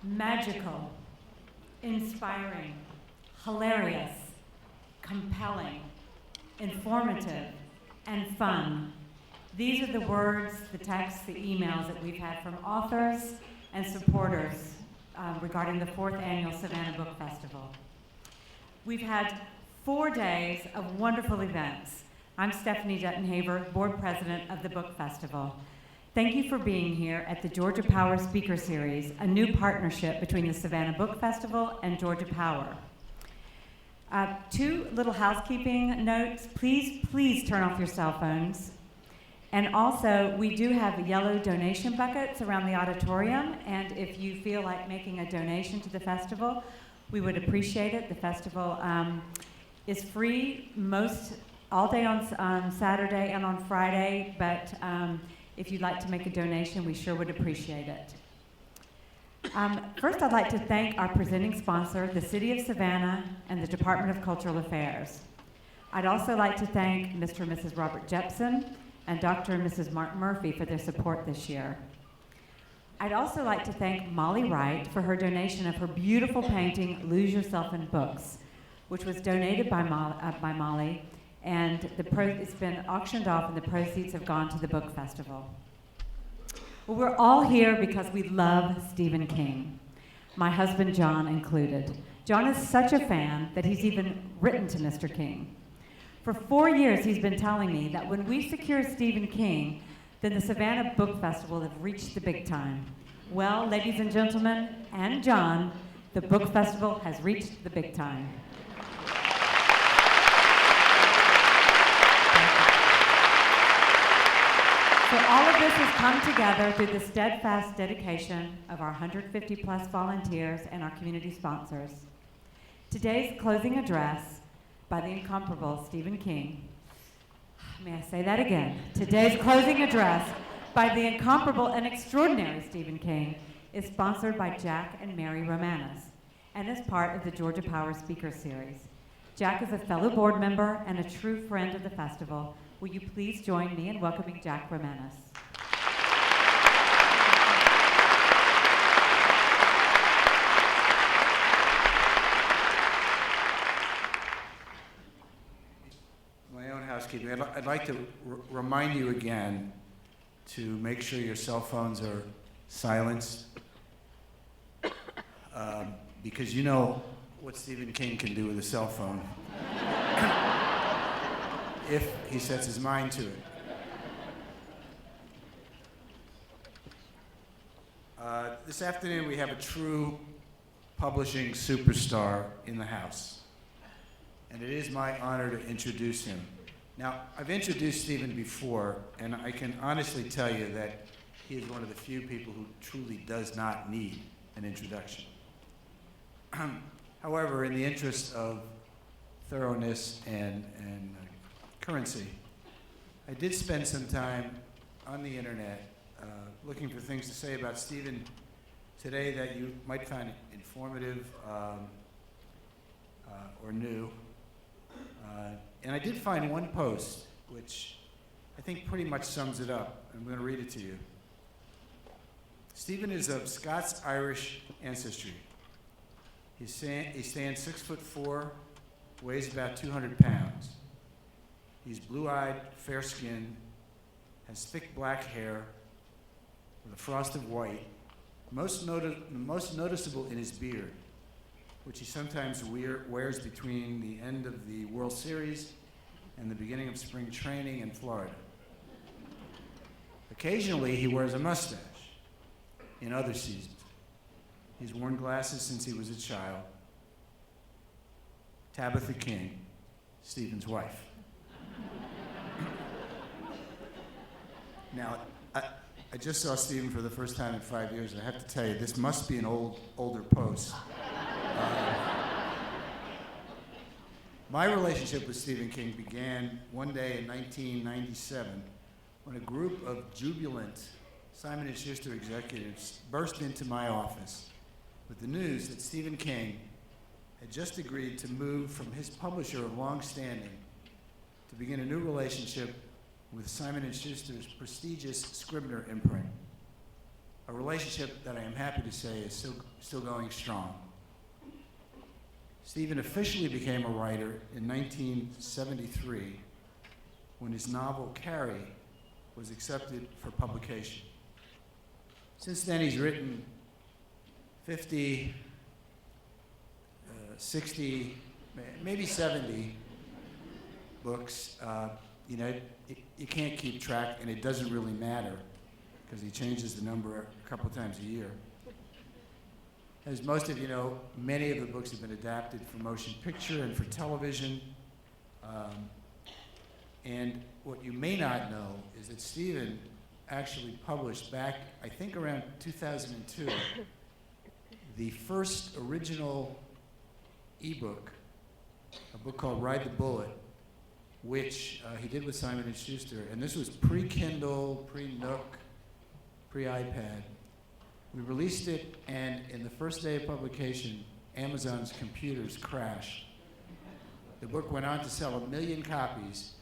magical, inspiring, hilarious, compelling, informative, and fun. These are the words, the texts, the emails that we've had from authors and supporters regarding the 4th annual Savannah Book Festival. We've had 4 days of wonderful events. I'm Stephanie Duttenhaver, board president of the Book Festival. Thank you for being here at the Georgia Power Speaker Series, a new partnership between the Savannah Book Festival and Georgia Power. 2 little housekeeping notes. Please turn off your cell phones. And also, we do have yellow donation buckets around the auditorium, and if you feel like making a donation to the festival, we would appreciate it. The festival is free all day on Saturday and on Friday, but if you'd like to make a donation, we sure would appreciate it. First, I'd like to thank our presenting sponsor, the City of Savannah and the Department of Cultural Affairs. I'd also like to thank Mr. and Mrs. Robert Jepson and Dr. and Mrs. Mark Murphy for their support this year. I'd also like to thank Molly Wright for her donation of her beautiful painting, Lose Yourself in Books, which was donated by Molly, and it's been auctioned off and the proceeds have gone to the book festival. Well, we're all here because we love Stephen King, my husband John included. John is such a fan that he's even written to Mr. King. For 4 years, he's been telling me that when we secure Stephen King, then the Savannah Book Festival have reached the big time. Well, ladies and gentlemen, and John, the Book Festival has reached the big time. So all of this has come together through the steadfast dedication of our 150 plus volunteers and our community sponsors. Today's closing address by the incomparable Stephen King. May I say that again? Today's closing address by the incomparable and extraordinary Stephen King is sponsored by Jack and Mary Romanis and is part of the Georgia Power Speaker Series. Jack is a fellow board member and a true friend of the festival. Will you please join me in welcoming Jack Romanis? Housekeeping. I'd like to remind you again to make sure your cell phones are silenced because you know what Stephen King can do with a cell phone if he sets his mind to it. This afternoon we have a true publishing superstar in the house, and it is my honor to introduce him. Now, I've introduced Stephen before, and I can honestly tell you that he is one of the few people who truly does not need an introduction. However, in the interest of thoroughness and currency, I did spend some time on the internet looking for things to say about Stephen today that you might find informative or new. And I did find one post which I think pretty much sums it up. I'm going to read it to you. Stephen is of Scots-Irish ancestry. He stands 6'4", weighs about 200 pounds. He's blue-eyed, fair-skinned, has thick black hair with a frost of white, most noticeable in his beard, which he sometimes wears between the end of the World Series and the beginning of spring training in Florida. Occasionally, he wears a mustache in other seasons. He's worn glasses since he was a child. Tabitha King, Stephen's wife. Now, I just saw Stephen for the first time in 5 years, and I have to tell you, this must be an older post. My relationship with Stephen King began one day in 1997 when a group of jubilant Simon & Schuster executives burst into my office with the news that Stephen King had just agreed to move from his publisher of long standing to begin a new relationship with Simon & Schuster's prestigious Scribner imprint. a relationship that I am happy to say is still going strong. Stephen officially became a writer in 1973 when his novel Carrie was accepted for publication. Since then, he's written 50, 60, maybe 70 books. You can't keep track, and it doesn't really matter because he changes the number a couple times a year. As most of you know, many of the books have been adapted for motion picture and for television. And what you may not know is that Stephen actually published back, I think around 2002, the first original ebook, a book called Ride the Bullet, which he did with Simon & Schuster. And this was pre-Kindle, pre-Nook, pre-iPad. We released it, and in the first day of publication, Amazon's computers crashed. The book went on to sell 1 million copies,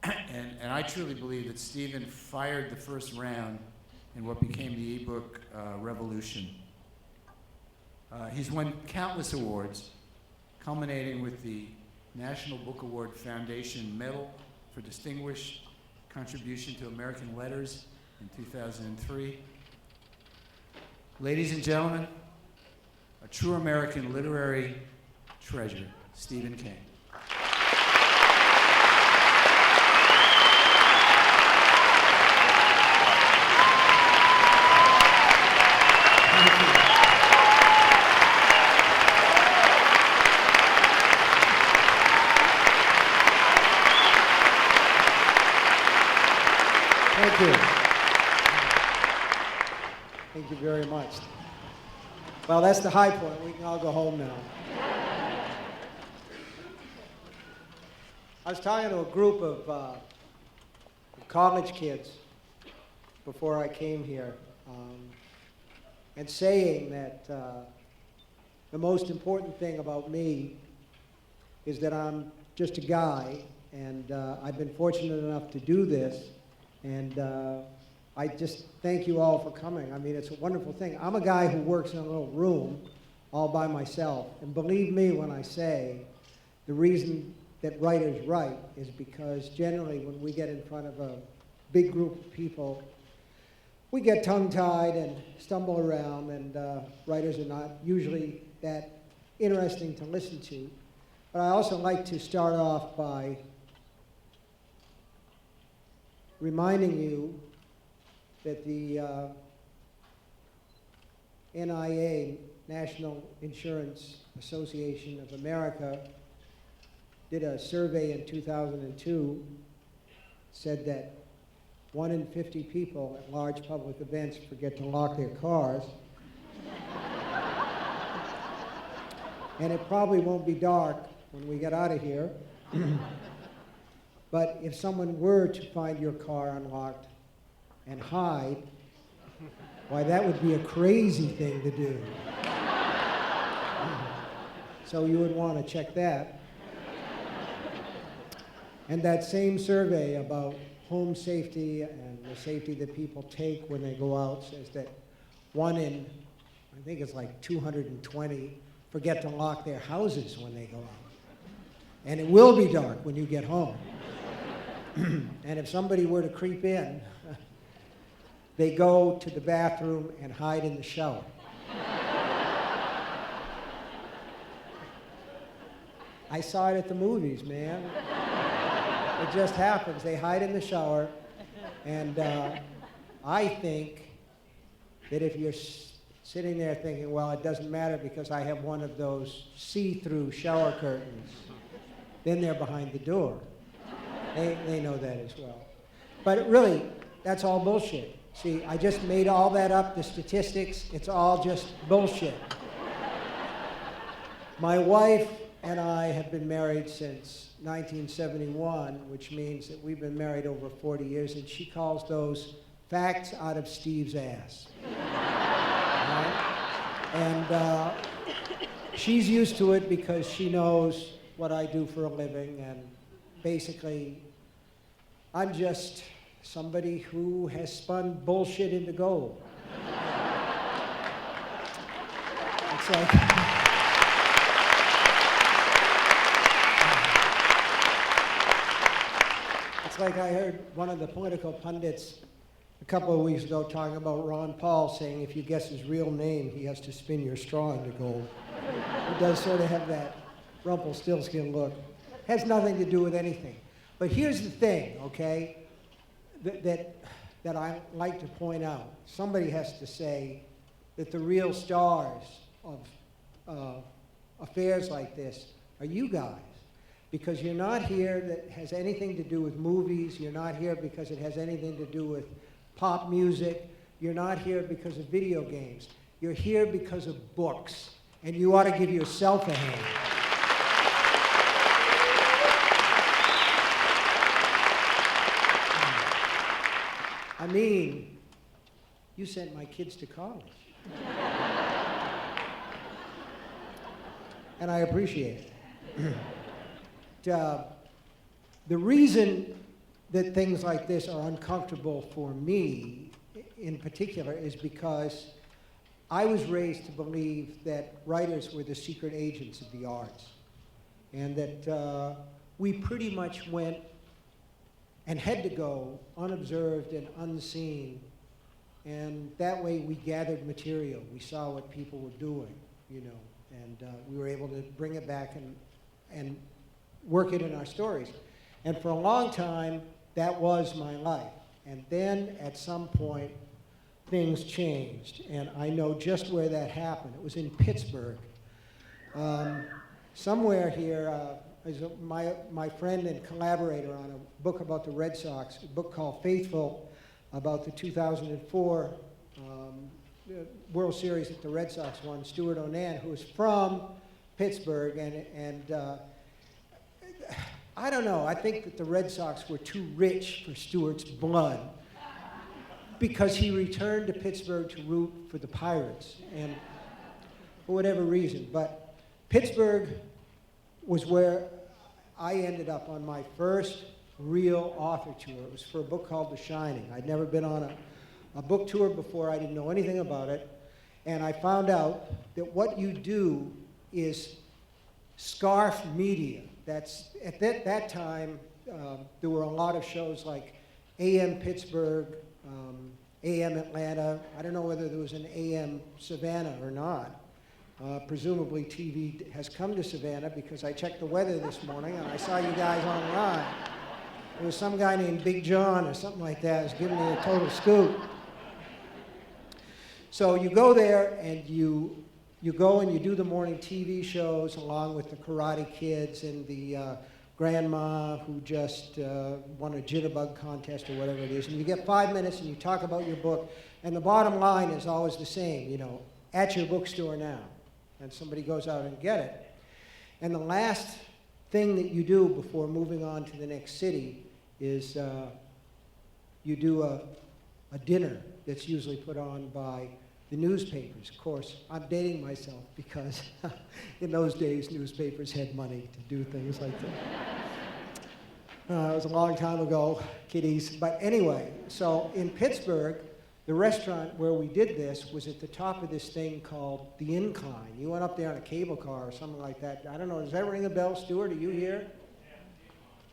and I truly believe that Stephen fired the first round in what became the ebook revolution. He's won countless awards, culminating with the National Book Award Foundation Medal for Distinguished Contribution to American Letters in 2003. Ladies and gentlemen, a true American literary treasure, Stephen King. Thank you. Thank you very much. Well, that's the high point. We can all go home now. I was talking to a group of college kids before I came here, and saying that the most important thing about me is that I'm just a guy, and I've been fortunate enough to do this. And I just thank you all for coming. I mean, it's a wonderful thing. I'm a guy who works in a little room all by myself. And believe me when I say the reason that writers write is because generally when we get in front of a big group of people, we get tongue-tied and stumble around, and writers are not usually that interesting to listen to. But I also like to start off by reminding you that the NIA, National Insurance Association of America, did a survey in 2002, said that 1 in 50 people at large public events forget to lock their cars. And it probably won't be dark when we get out of here. But if someone were to find your car unlocked and hide, why, that would be a crazy thing to do. So you would want to check that. And that same survey about home safety and the safety that people take when they go out says that 1 in, I think it's like 220, forget to lock their houses when they go out. And it will be dark when you get home. And if somebody were to creep in, they go to the bathroom and hide in the shower. I saw it at the movies, man. It just happens. They hide in the shower. And I think that if you're sitting there thinking, well, it doesn't matter because I have one of those see-through shower curtains, then they're behind the door. They know that as well. But really, that's all bullshit. See, I just made all that up, the statistics. It's all just bullshit. My wife and I have been married since 1971, which means that we've been married over 40 years, and she calls those facts out of Steve's ass. Right? And she's used to it because she knows what I do for a living, and basically, I'm just somebody who has spun bullshit into gold. It's like, it's like I heard one of the political pundits a couple of weeks ago talking about Ron Paul saying if you guess his real name, he has to spin your straw into gold. He does sort of have that Rumpelstiltskin look. Has nothing to do with anything. But here's the thing, okay, that I like to point out. Somebody has to say that the real stars of affairs like this are you guys. Because you're not here that has anything to do with movies. You're not here because it has anything to do with pop music. You're not here because of video games. You're here because of books. And you ought to give yourself a hand. I mean, you sent my kids to college. And I appreciate it. The reason that things like this are uncomfortable for me in particular is because I was raised to believe that writers were the secret agents of the arts, and that we pretty much went and had to go unobserved and unseen, and that way we gathered material. We saw what people were doing, you know, and we were able to bring it back and work it in our stories. And for a long time, that was my life. And then at some point, things changed. And I know just where that happened. It was in Pittsburgh. Somewhere here, is my friend and collaborator on a book about the Red Sox, a book called Faithful, about the 2004 World Series that the Red Sox won, Stuart Onan, who was from Pittsburgh, and I don't know, I think that the Red Sox were too rich for Stuart's blood because he returned to Pittsburgh to root for the Pirates, and for whatever reason. But Pittsburgh was where I ended up on my first real author tour. It was for a book called The Shining. I'd never been on a book tour before. I didn't know anything about it. And I found out that what you do is scarf media. That's, at that time, there were a lot of shows like AM Pittsburgh, AM Atlanta. I don't know whether there was an AM Savannah or not. Presumably TV has come to Savannah because I checked the weather this morning and I saw you guys online. There was some guy named Big John or something like that who's giving me a total scoop. So you go there and you go and you do the morning TV shows along with the Karate Kids and the grandma who just won a jitterbug contest or whatever it is. And you get 5 minutes and you talk about your book. And the bottom line is always the same, you know, at your bookstore now. And somebody goes out and get it. And the last thing that you do before moving on to the next city is you do a dinner that's usually put on by the newspapers. Of course, I'm dating myself because in those days, newspapers had money to do things like that. It was a long time ago, kiddies. But anyway, so in Pittsburgh, the restaurant where we did this was at the top of this thing called The Incline. You went up there on a cable car or something like that. I don't know, does that ring a bell, Stuart? Are you here?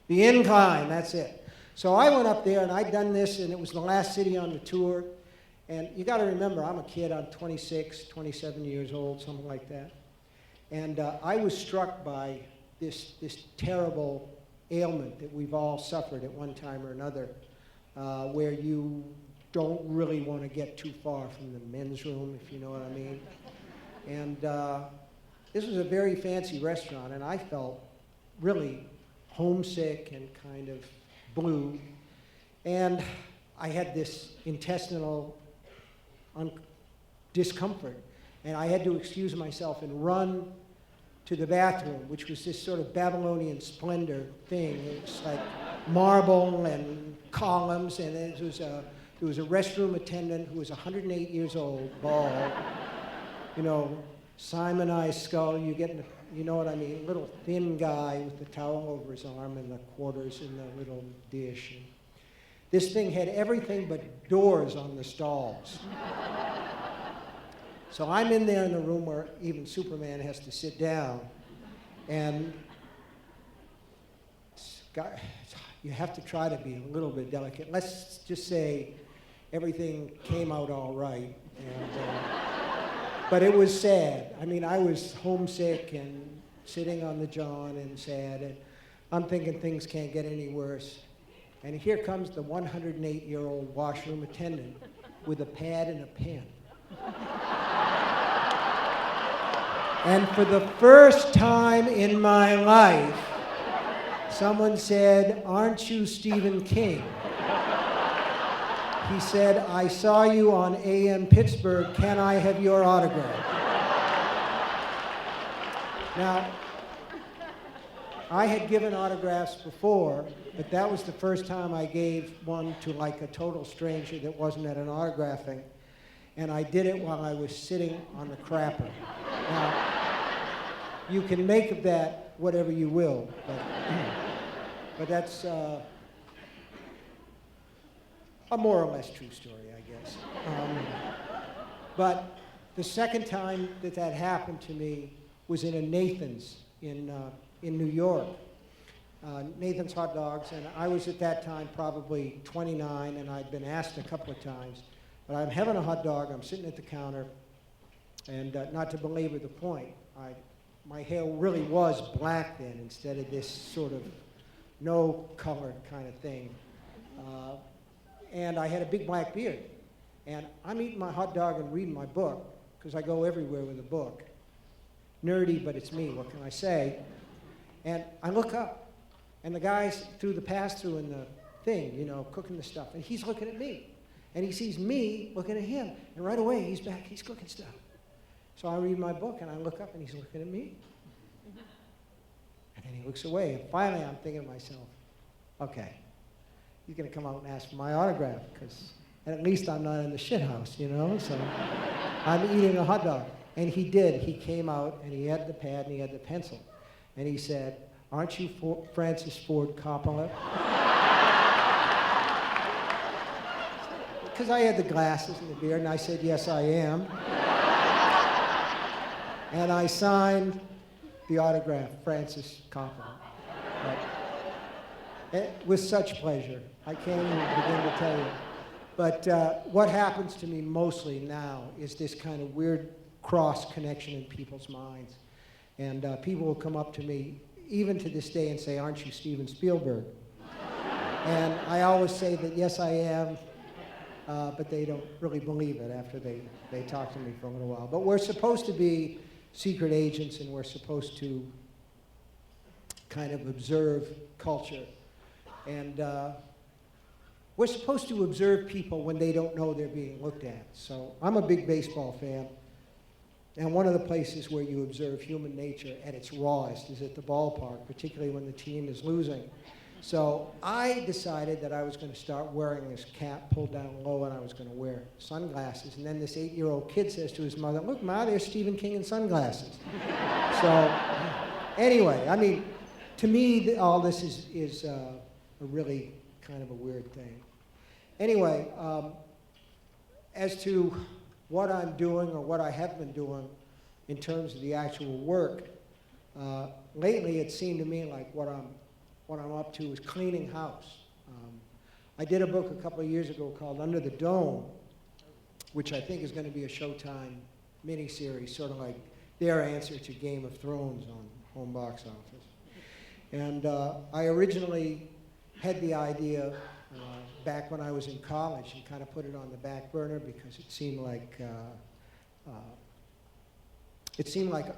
The Incline, that's it. So I went up there and I'd done this and it was the last city on the tour. And you got to remember, I'm a kid, I'm 26, 27 years old, something like that. And I was struck by this terrible ailment that we've all suffered at one time or another, where you don't really want to get too far from the men's room, if you know what I mean. And this was a very fancy restaurant, and I felt really homesick and kind of blue. And I had this intestinal discomfort, and I had to excuse myself and run to the bathroom, which was this sort of Babylonian splendor thing. It was like marble and columns, and there was a restroom attendant who was 108 years old, bald, you know, Simonized skull. You know what I mean? Little thin guy with the towel over his arm and the quarters in the little dish. And this thing had everything but doors on the stalls. So I'm in there in the room where even Superman has to sit down, and you have to try to be a little bit delicate. Let's just say everything came out all right, but it was sad. I mean, I was homesick and sitting on the john and sad, and I'm thinking things can't get any worse. And here comes the 108-year-old washroom attendant with a pad and a pen. And for the first time in my life, someone said, "Aren't you Stephen King?" He said, "I saw you on AM Pittsburgh. Can I have your autograph?" Now, I had given autographs before, but that was the first time I gave one to like a total stranger that wasn't at an autographing, and I did it while I was sitting on the crapper. Now, you can make of that whatever you will, but that's a more or less true story, I guess. But the second time that that happened to me was in a Nathan's in New York. Nathan's Hot Dogs, and I was at that time probably 29, and I'd been asked a couple of times, but I'm having a hot dog, I'm sitting at the counter, and not to belabor the point, my hair really was black then instead of this sort of no color kind of thing. And I had a big black beard. And I'm eating my hot dog and reading my book, because I go everywhere with a book. Nerdy, but it's me, what can I say? And I look up, and the guy's through the pass-through in the thing, you know, cooking the stuff, and he's looking at me. And he sees me looking at him, and right away he's back, he's cooking stuff. So I read my book, and I look up, and he's looking at me. And then he looks away, and finally I'm thinking to myself, okay, he's gonna come out and ask for my autograph, because at least I'm not in the shit house, you know, so I'm eating a hot dog. And he did, he came out, and he had the pad, and he had the pencil. And he said, "Aren't you Francis Ford Coppola?" Because I had the glasses and the beard, and I said, "Yes, I am." And I signed the autograph, Francis Coppola. With such pleasure. I can't even begin to tell you. But what happens to me mostly now is this kind of weird cross connection in people's minds. And people will come up to me, even to this day, and say, "Aren't you Steven Spielberg?" And I always say that, yes, I am, but they don't really believe it after they talk to me for a little while. But we're supposed to be secret agents, and we're supposed to kind of observe culture. And we're supposed to observe people when they don't know they're being looked at. So I'm a big baseball fan. And one of the places where you observe human nature at its rawest is at the ballpark, particularly when the team is losing. So I decided that I was going to start wearing this cap pulled down low, and I was going to wear sunglasses. And then this 8-year-old kid says to his mother, "Look, Ma, there's Stephen King in sunglasses." So anyway, I mean, to me, all this is a really kind of a weird thing. Anyway, as to what I'm doing or what I have been doing in terms of the actual work, lately it seemed to me like what I'm up to is cleaning house. I did a book a couple of years ago called Under the Dome, which I think is going to be a Showtime miniseries, sort of like their answer to Game of Thrones on home box office. And I originally had the idea back when I was in college and kind of put it on the back burner because it seemed like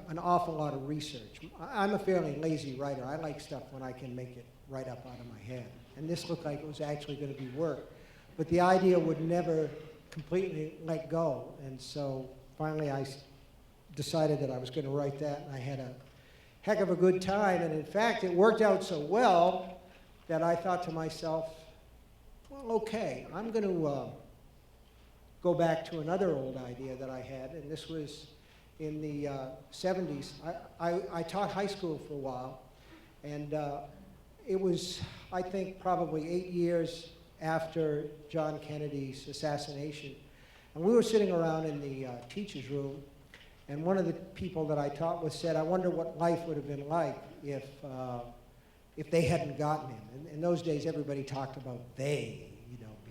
an awful lot of research. I'm a fairly lazy writer. I like stuff when I can make it right up out of my head. And this looked like it was actually going to be work. But the idea would never completely let go. And so finally I decided that I was going to write that, and I had a heck of a good time. And in fact, it worked out so well that I thought to myself, well, okay, I'm going to go back to another old idea that I had, and this was in the 70s. I taught high school for a while, and it was, I think, probably 8 years after John Kennedy's assassination And we were sitting around in the teacher's room, and one of the people that I taught with said, I wonder what life would have been like if they hadn't gotten him. And in those days, everybody talked about they,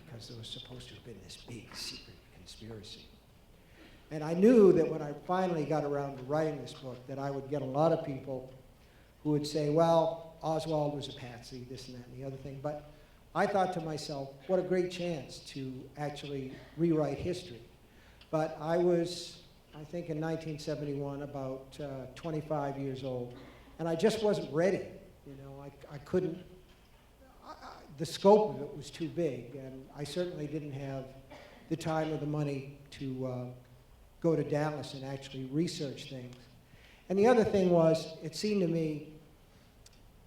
because there was supposed to have been this big secret conspiracy. And I knew that when I finally got around to writing this book, that I would get a lot of people who would say, well, Oswald was a patsy, this and that and the other thing. But I thought to myself, what a great chance to actually rewrite history. But I was, I think in 1971, about 25 years old, and I just wasn't ready. I couldn't, the scope of it was too big, and I certainly didn't have the time or the money to go to Dallas and actually research things. And the other thing was, it seemed to me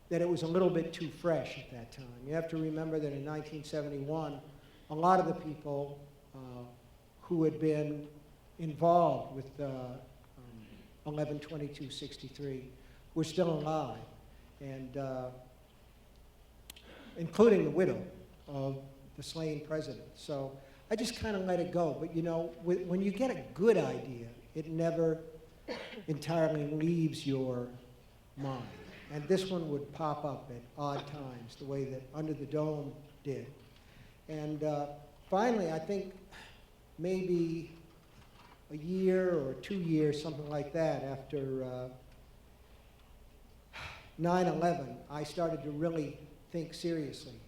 that it was a little bit too fresh at that time. You have to remember that in 1971, a lot of the people who had been involved with 11/22/63 were still alive, and including the widow of the slain president. So I just kind of let it go. But when you get a good idea, it never entirely leaves your mind. And this one would pop up at odd times, the way that Under the Dome did. And finally, I think maybe a year or 2 years, something like that, after 9/11, I started to really think seriously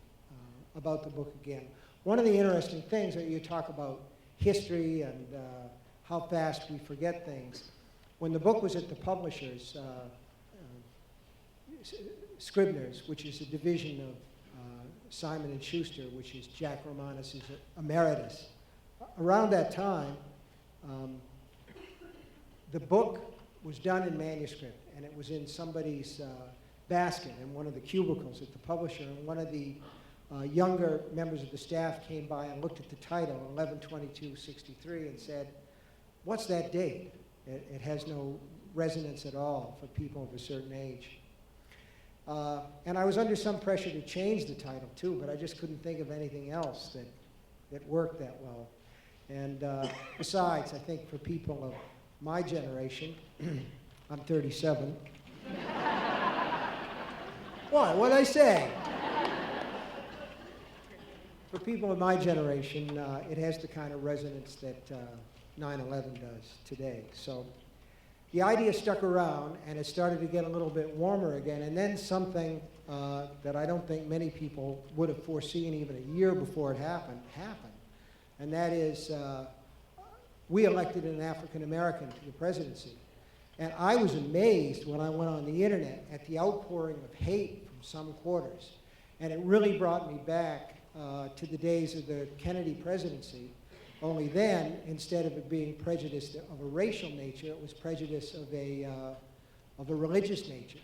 about the book again. One of the interesting things that you talk about history and how fast we forget things. When the book was at the publishers, Scribner's, which is a division of Simon & Schuster, which is Jack Romanis' emeritus, around that time, the book was done in manuscript, and it was in somebody's basket in one of the cubicles at the publisher, and one of the younger members of the staff came by and looked at the title, 11/22/63, and said, what's that date? It has no resonance at all for people of a certain age. And I was under some pressure to change the title too, but I just couldn't think of anything else that worked that well. And besides, I think for people of my generation, I'm 37. What? What'd I say? For people of my generation, it has the kind of resonance that 9/11 does today. So the idea stuck around, and it started to get a little bit warmer again. And then something that I don't think many people would have foreseen even a year before it happened. And that is, we elected an African American to the presidency. And I was amazed when I went on the internet at the outpouring of hate from some quarters. And it really brought me back to the days of the Kennedy presidency. Only then, instead of it being prejudice of a racial nature, it was prejudice of a religious nature,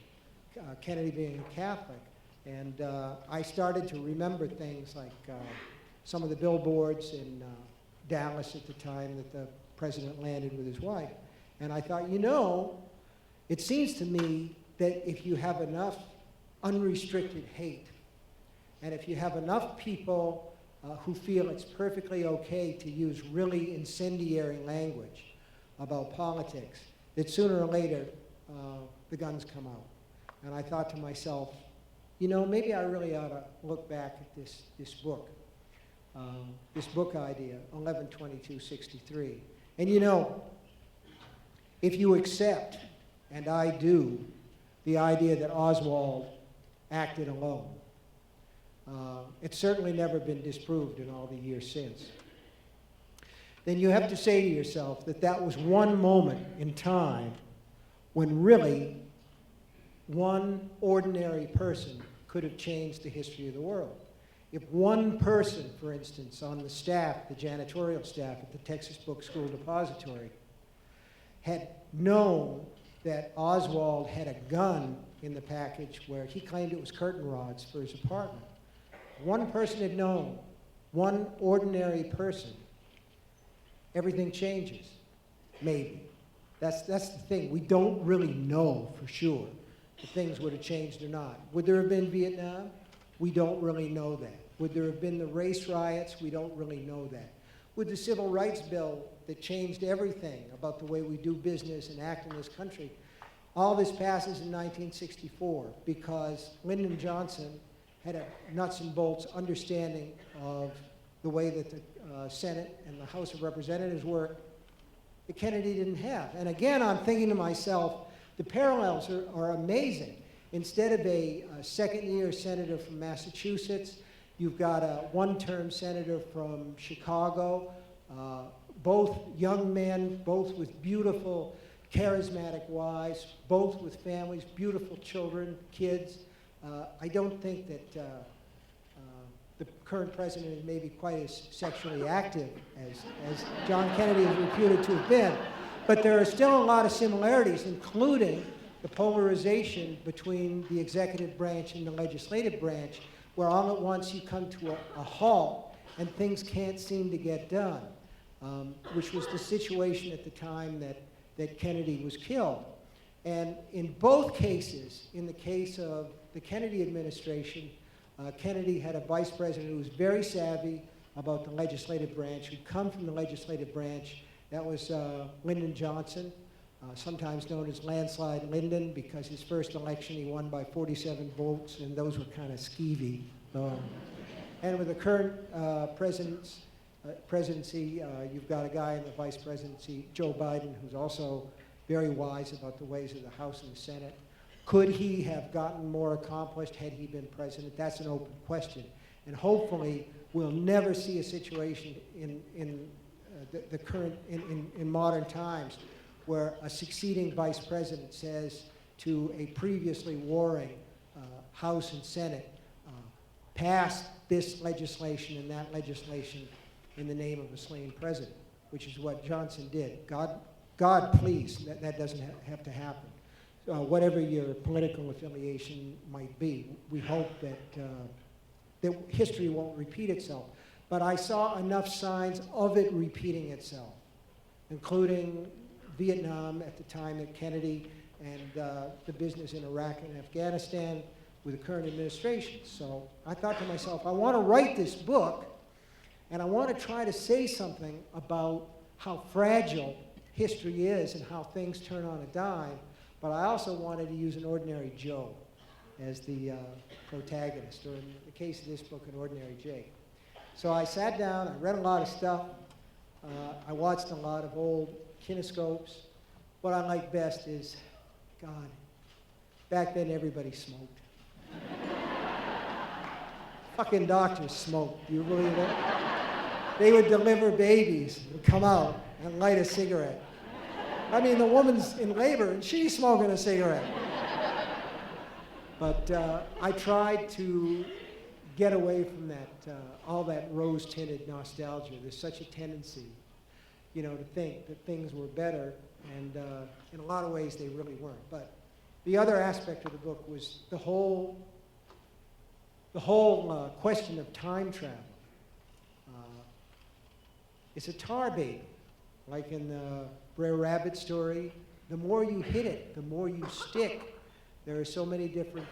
Kennedy being a Catholic. And I started to remember things like some of the billboards in Dallas at the time that the president landed with his wife. And I thought, it seems to me that if you have enough unrestricted hate, and if you have enough people who feel it's perfectly okay to use really incendiary language about politics, that sooner or later the guns come out. And I thought to myself, maybe I really ought to look back at this book idea, 11/22/63. And if you accept, and I do, the idea that Oswald acted alone, it's certainly never been disproved in all the years since, then you have to say to yourself that that was one moment in time when really one ordinary person could have changed the history of the world. If one person, for instance, on the staff, the janitorial staff at the Texas Book School Depository, had known that Oswald had a gun in the package where he claimed it was curtain rods for his apartment. One person had known, one ordinary person, everything changes, maybe. That's the thing. We don't really know for sure if things would have changed or not. Would there have been Vietnam? We don't really know that. Would there have been the race riots? We don't really know that. with the Civil Rights Bill that changed everything about the way we do business and act in this country. All this passes in 1964 because Lyndon Johnson had a nuts and bolts understanding of the way that the Senate and the House of Representatives work that Kennedy didn't have. And again, I'm thinking to myself, the parallels are amazing. Instead of a second-year senator from Massachusetts, you've got a one-term senator from Chicago, both young men, both with beautiful, charismatic wives, both with families, beautiful children, kids. I don't think that the current president is maybe quite as sexually active as John Kennedy is reputed to have been. But there are still a lot of similarities, including the polarization between the executive branch and the legislative branch, where all at once you come to a halt and things can't seem to get done, which was the situation at the time that Kennedy was killed. And in both cases, in the case of the Kennedy administration, Kennedy had a vice president who was very savvy about the legislative branch, who'd come from the legislative branch. That was Lyndon Johnson, sometimes known as Landslide Lyndon, because his first election he won by 47 votes, and those were kind of skeevy. And with the current presidency, you've got a guy in the vice presidency, Joe Biden, who's also very wise about the ways of the House and the Senate. Could he have gotten more accomplished had he been president? That's an open question. And hopefully, we'll never see a situation in the current, in modern times, where a succeeding vice president says to a previously warring House and Senate, pass this legislation and that legislation in the name of a slain president, which is what Johnson did. God please, that doesn't have to happen. Whatever your political affiliation might be, we hope that history won't repeat itself. But I saw enough signs of it repeating itself, including Vietnam at the time that Kennedy and the business in Iraq and Afghanistan with the current administration. So I thought to myself, I want to write this book, and I want to try to say something about how fragile history is and how things turn on a dime, but I also wanted to use an ordinary Joe as the protagonist, or in the case of this book, an ordinary Jake. So I sat down, I read a lot of stuff, I watched a lot of old kinescopes. What I like best is, God, back then everybody smoked. Fucking doctors smoked, do you believe it? They would deliver babies and come out and light a cigarette. I mean, the woman's in labor and she's smoking a cigarette. But I tried to get away from that, all that rose-tinted nostalgia. There's such a tendency, you know, to think that things were better, and in a lot of ways they really weren't. But the other aspect of the book was the whole question of time travel. It's a tar baby, like in the Brer Rabbit story. The more you hit it, the more you stick. There are so many different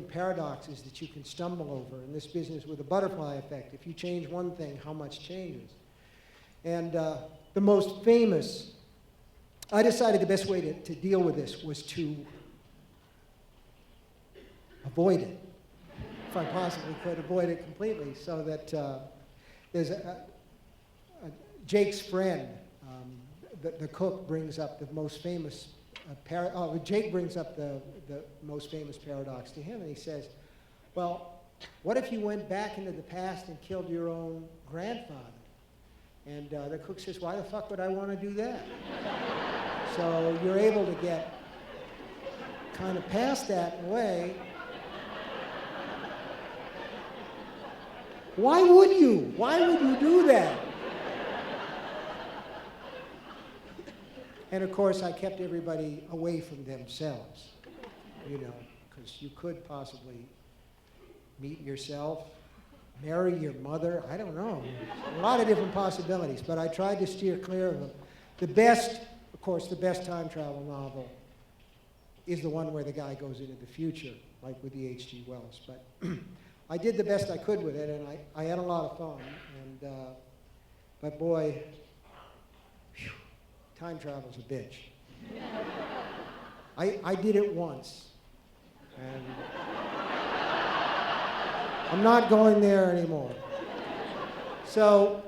paradoxes that you can stumble over in this business with the butterfly effect. If you change one thing, how much changes? And the most famous, I decided the best way to deal with this was to avoid it, if I possibly could avoid it completely, so that there's Jake's friend, the cook, brings up the most famous Jake brings up the most famous paradox to him, and he says, well, what if you went back into the past and killed your own grandfather? And the cook says, why the fuck would I want to do that? So you're able to get kind of past that in a way. Why would you? Why would you do that? And of course, I kept everybody away from themselves, you know, because you could possibly meet yourself, marry your mother, I don't know. A lot of different possibilities, but I tried to steer clear of them. The best, of course, the best time travel novel is the one where the guy goes into the future, like with the H.G. Wells. But I did the best I could with it, and I had a lot of fun. And but boy, whew, time travel's a bitch. I did it once, and I'm not going there anymore. So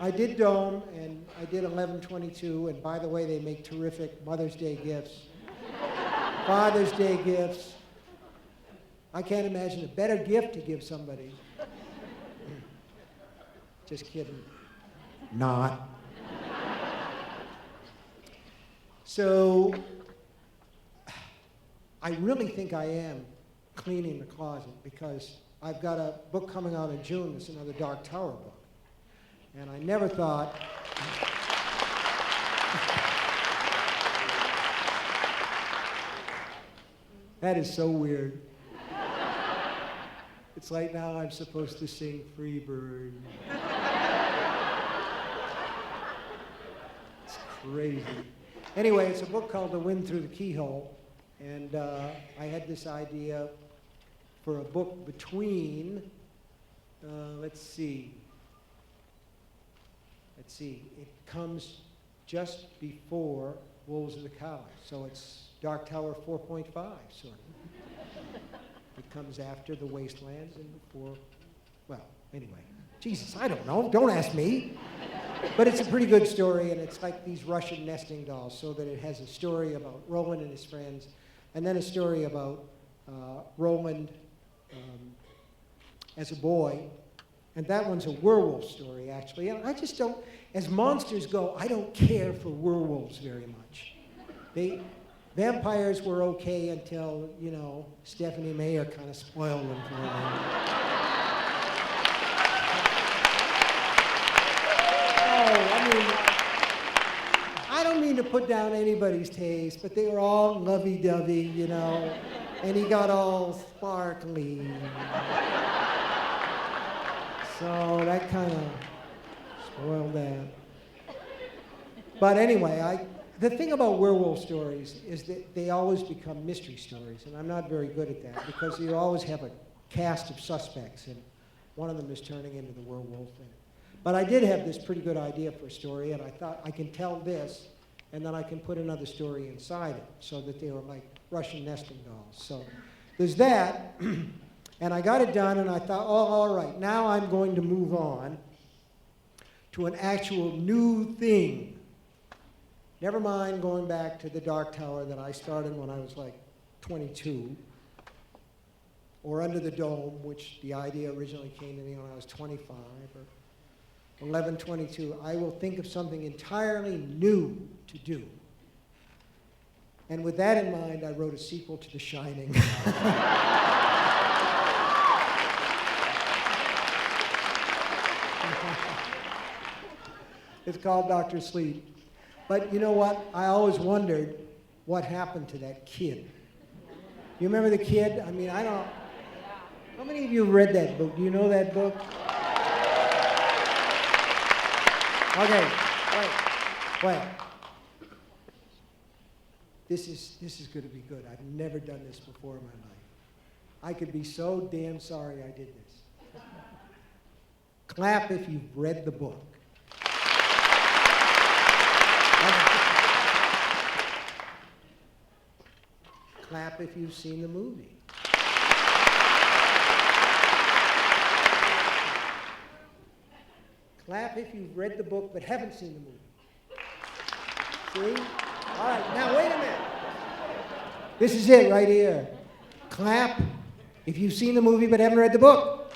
I did Dome, and I did 11/22, and by the way, they make terrific Mother's Day gifts, Father's Day gifts. I can't imagine a better gift to give somebody. Just kidding. Not. So I really think I am cleaning the closet, because I've got a book coming out in June that's another Dark Tower book. And I never thought, that is so weird. It's like now I'm supposed to sing Free Bird. It's crazy. Anyway, it's a book called The Wind Through the Keyhole. And I had this idea for a book between, let's see, it comes just before Wolves of the Cow. So it's Dark Tower 4.5, sort of. It comes after The Wastelands and before, well, anyway. Jesus, I don't know, don't ask me. But it's a pretty good story, and it's like these Russian nesting dolls, so that it has a story about Roland and his friends, and then a story about Roland as a boy. And that one's a werewolf story, actually. And I just don't, as monsters go, I don't care for werewolves very much. Vampires were okay until, you know, Stephanie Meyer kind of spoiled them for me. I don't mean to put down anybody's taste, but they were all lovey-dovey, you know, and he got all sparkly. So that kind of spoiled that. But anyway, the thing about werewolf stories is that they always become mystery stories, and I'm not very good at that, because you always have a cast of suspects, and one of them is turning into the werewolf. But I did have this pretty good idea for a story, and I thought I can tell this, and then I can put another story inside it, so that they were like Russian nesting dolls. So there's that, and I got it done, and I thought, oh, all right, now I'm going to move on to an actual new thing. Never mind going back to the Dark Tower that I started when I was like 22, or Under the Dome, which the idea originally came to me when I was 25, or 11/22. I will think of something entirely new to do. And with that in mind, I wrote a sequel to The Shining. It's called Dr. Sleep. But you know what? I always wondered what happened to that kid. You remember the kid? I mean, I don't... How many of you have read that book? Do you know that book? Okay, wait. This is going to be good. I've never done this before in my life. I could be so damn sorry I did this. Clap if you've read the book. Clap if you've seen the movie. Clap if you've read the book but haven't seen the movie. See? All right, now wait a minute. This is it right here. Clap if you've seen the movie but haven't read the book.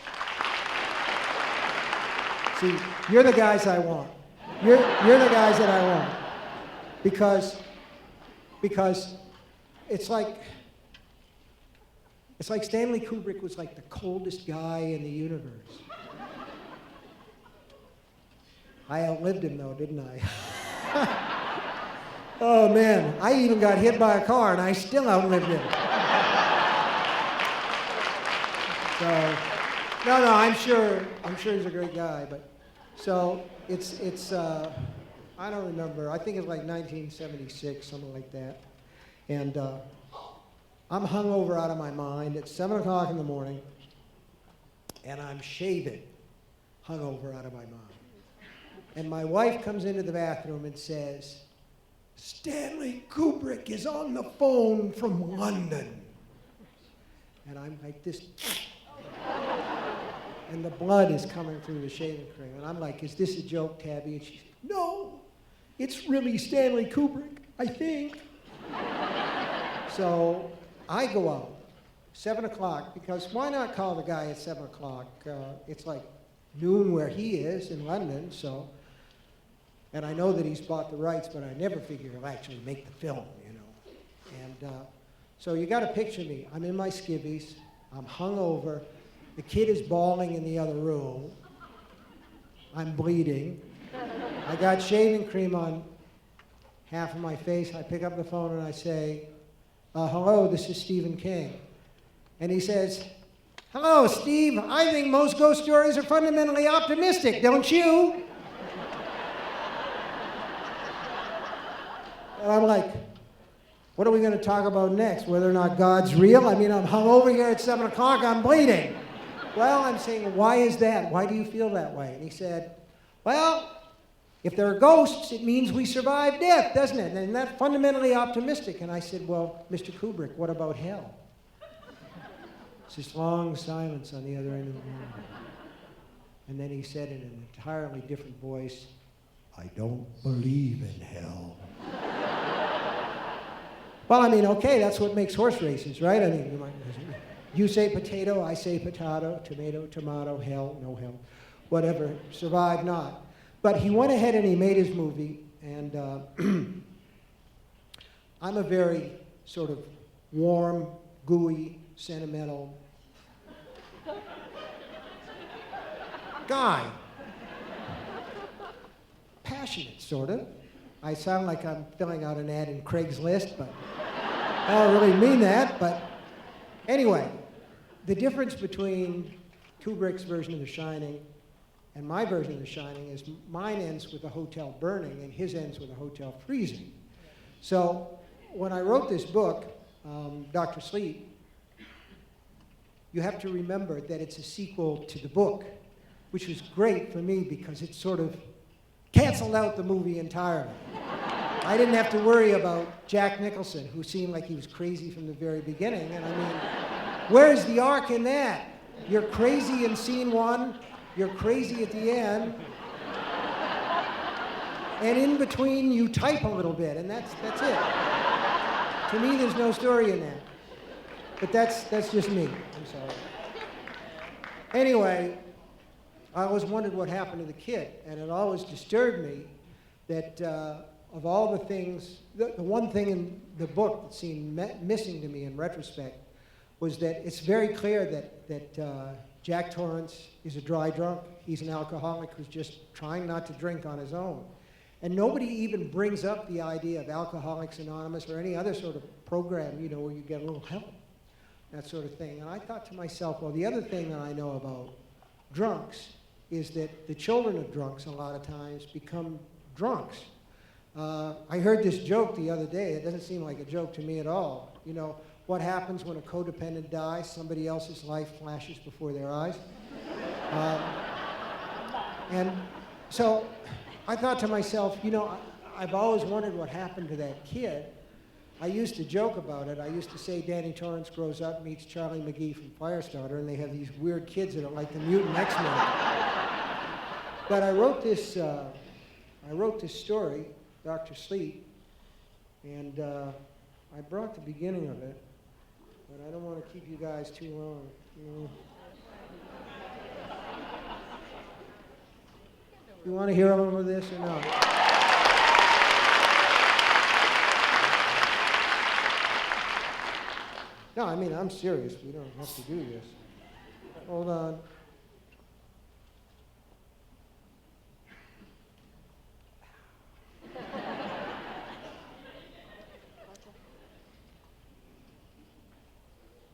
See, you're the guys I want. You're the guys that I want. Because it's like Stanley Kubrick was like the coldest guy in the universe. I outlived him though, didn't I? Oh man, I even got hit by a car and I still outlived him. So, no, I'm sure he's a great guy, but so it's I don't remember. I think it's like 1976, something like that. And I'm hungover out of my mind. It's 7 o'clock in the morning. and I'm shaving, hungover out of my mind. And my wife comes into the bathroom and says, Stanley Kubrick is on the phone from London. And I'm like this, and the blood is coming through the shaving cream. And I'm like, is this a joke, Tabby? And she said, no, it's really Stanley Kubrick, I think. So I go out, 7 o'clock, because why not call the guy at 7 o'clock? It's like noon where he is in London, so. And I know that he's bought the rights, but I never figure he'll actually make the film, you know. And so you got to picture me. I'm in my skivvies. I'm hungover. The kid is bawling in the other room. I'm bleeding. I got shaving cream on half of my face. I pick up the phone and I say, hello, this is Stephen King. And he says, hello, Steve. I think most ghost stories are fundamentally optimistic, don't you? And I'm like, what are we going to talk about next? Whether or not God's real? I mean, I'm hungover here at 7 o'clock, I'm bleeding. Well, I'm saying, why is that? Why do you feel that way? And he said, well, if there are ghosts, it means we survive death, doesn't it? And that's fundamentally optimistic. And I said, well, Mr. Kubrick, what about hell? It's this long silence on the other end of the room. And then he said in an entirely different voice, I don't believe in hell. Well, I mean, okay, that's what makes horse races, right? I mean, you say potato, I say potato, tomato, tomato, hell, no hell, whatever, survive not. But he went ahead and he made his movie, and I'm a very sort of warm, gooey, sentimental guy. Passionate, sort of. I sound like I'm filling out an ad in Craigslist, but I don't really mean that. But anyway, the difference between Kubrick's version of The Shining and my version of The Shining is mine ends with a hotel burning and his ends with a hotel freezing. So when I wrote this book, Dr. Sleep, you have to remember that it's a sequel to the book, which was great for me because it sort of canceled out the movie entirely. I didn't have to worry about Jack Nicholson, who seemed like he was crazy from the very beginning. And I mean, where's the arc in that? You're crazy in scene one, you're crazy at the end, and in between you type a little bit, and that's it. To me, there's no story in that. But that's just me. I'm sorry. Anyway, I always wondered what happened to the kid, and it always disturbed me that of all the things, the one thing in the book that seemed missing to me in retrospect was that it's very clear that Jack Torrance is a dry drunk. He's an alcoholic who's just trying not to drink on his own. And nobody even brings up the idea of Alcoholics Anonymous or any other sort of program, you know, where you get a little help, that sort of thing. And I thought to myself, well, the other thing that I know about drunks is that the children of drunks a lot of times become drunks. I heard this joke the other day. It doesn't seem like a joke to me at all. You know, what happens when a codependent dies? Somebody else's life flashes before their eyes. And so I thought to myself, you know, I've always wondered what happened to that kid. I used to joke about it. I used to say Danny Torrance grows up, meets Charlie McGee from Firestarter, and they have these weird kids that are like the mutant X-Men. But I wrote this story, Dr. Sleep, and I brought the beginning of it, but I don't want to keep you guys too long. You know. You want to hear a little of this or not? No, I mean, I'm serious. We don't have to do this. Hold on.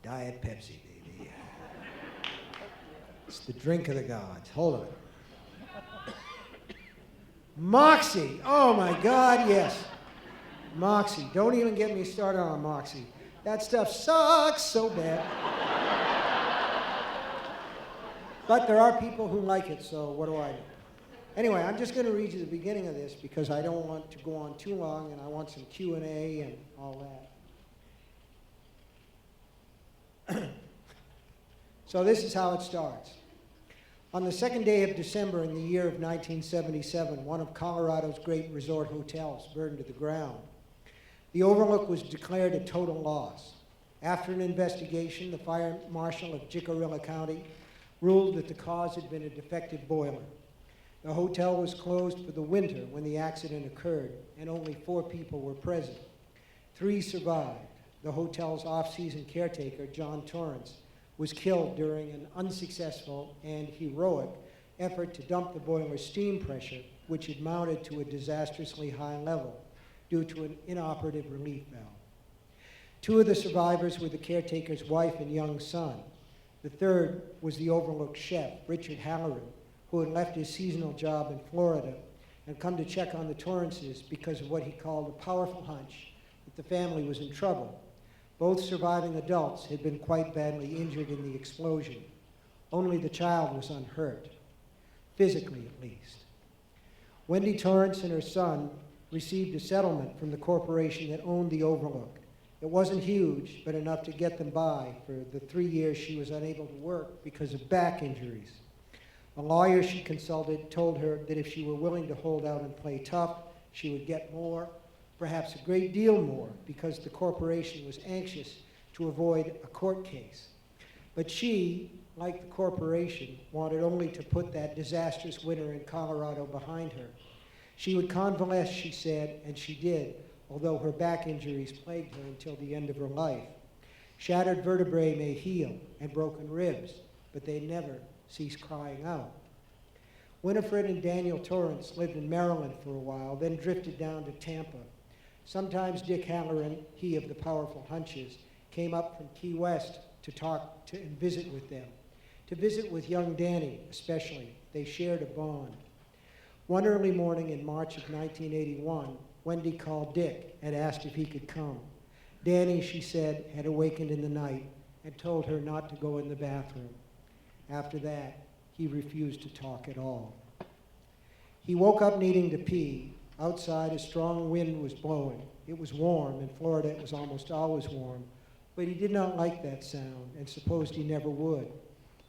Diet Pepsi, baby. It's the drink of the gods. Hold on. Moxie. Oh my God, yes. Moxie. Don't even get me started on Moxie. That stuff sucks so bad. But there are people who like it, so what do I do? Anyway, I'm just going to read you the beginning of this because I don't want to go on too long, and I want some Q&A and all that. So this is how it starts. On the second day of December in the year of 1977, one of Colorado's great resort hotels burned to the ground. The Overlook was declared a total loss. After an investigation, the fire marshal of Jicarilla County ruled that the cause had been a defective boiler. The hotel was closed for the winter when the accident occurred, and only 4 people were present. 3 survived. The hotel's off-season caretaker, John Torrance, was killed during an unsuccessful and heroic effort to dump the boiler's steam pressure, which had mounted to a disastrously high level due to an inoperative relief valve. 2 of the survivors were the caretaker's wife and young son. The third was the Overlook chef, Richard Halloran, who had left his seasonal job in Florida and come to check on the Torrances because of what he called a powerful hunch that the family was in trouble. Both surviving adults had been quite badly injured in the explosion. Only the child was unhurt, physically at least. Wendy Torrance and her son received a settlement from the corporation that owned the Overlook. It wasn't huge, but enough to get them by for the 3 years she was unable to work because of back injuries. A lawyer she consulted told her that if she were willing to hold out and play tough, she would get more, perhaps a great deal more, because the corporation was anxious to avoid a court case. But she, like the corporation, wanted only to put that disastrous winter in Colorado behind her. She would convalesce, she said, and she did, although her back injuries plagued her until the end of her life. Shattered vertebrae may heal, and broken ribs, but they never cease crying out. Winifred and Daniel Torrance lived in Maryland for a while, then drifted down to Tampa. Sometimes Dick Halloran, he of the powerful hunches, came up from Key West to talk to and visit with them. To visit with young Danny, especially. They shared a bond. One early morning in March of 1981, Wendy called Dick and asked if he could come. Danny, she said, had awakened in the night and told her not to go in the bathroom. After that, he refused to talk at all. He woke up needing to pee. Outside, a strong wind was blowing. It was warm. In Florida, it was almost always warm. But he did not like that sound and supposed he never would.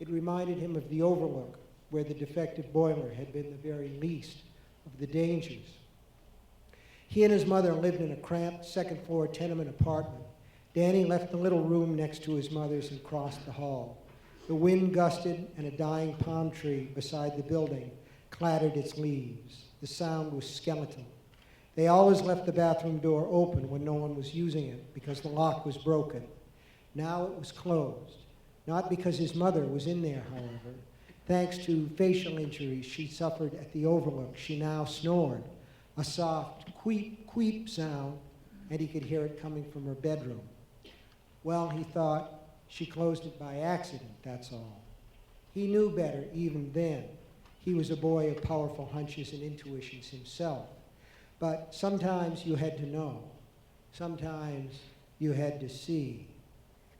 It reminded him of the Overlook, where the defective boiler had been the very least of the dangers. He and his mother lived in a cramped second-floor tenement apartment. Danny left the little room next to his mother's and crossed the hall. The wind gusted, and a dying palm tree beside the building clattered its leaves. The sound was skeletal. They always left the bathroom door open when no one was using it because the lock was broken. Now it was closed, not because his mother was in there, however. Thanks to facial injuries she suffered at the Overlook, she now snored, a soft queep, queep sound, and he could hear it coming from her bedroom. Well, he thought, she closed it by accident, that's all. He knew better even then. He was a boy of powerful hunches and intuitions himself. But sometimes you had to know. Sometimes you had to see.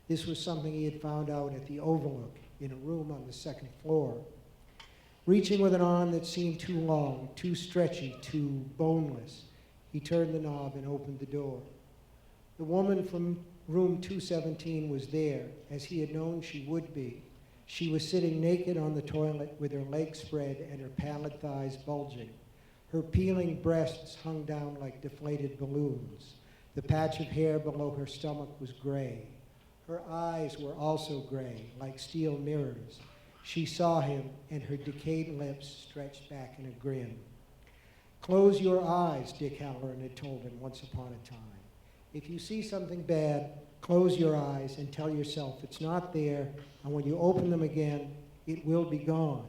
This was something he had found out at the Overlook in a room on the second floor. Reaching with an arm that seemed too long, too stretchy, too boneless, he turned the knob and opened the door. The woman from room 217 was there, as he had known she would be. She was sitting naked on the toilet with her legs spread and her pallid thighs bulging. Her peeling breasts hung down like deflated balloons. The patch of hair below her stomach was gray. Her eyes were also gray, like steel mirrors. She saw him, and her decayed lips stretched back in a grin. "Close your eyes," Dick Halloran had told him once upon a time. If you see something bad, close your eyes and tell yourself it's not there, and when you open them again, it will be gone.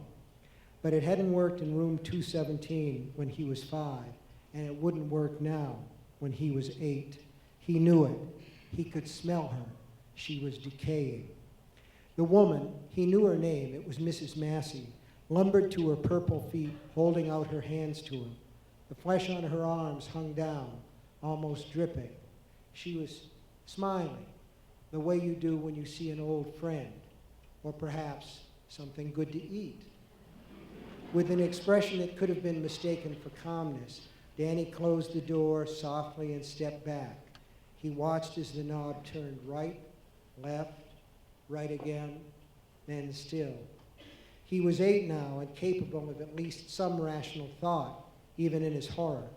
But it hadn't worked in room 217 when he was 5, and it wouldn't work now when he was 8. He knew it. He could smell her. She was decaying. The woman, he knew her name, it was Mrs. Massey, lumbered to her purple feet, holding out her hands to him. The flesh on her arms hung down, almost dripping. She was smiling, the way you do when you see an old friend, or perhaps something good to eat. With an expression that could have been mistaken for calmness, Danny closed the door softly and stepped back. He watched as the knob turned right, left, right again, then still. He was 8 now and capable of at least some rational thought, even in his horror,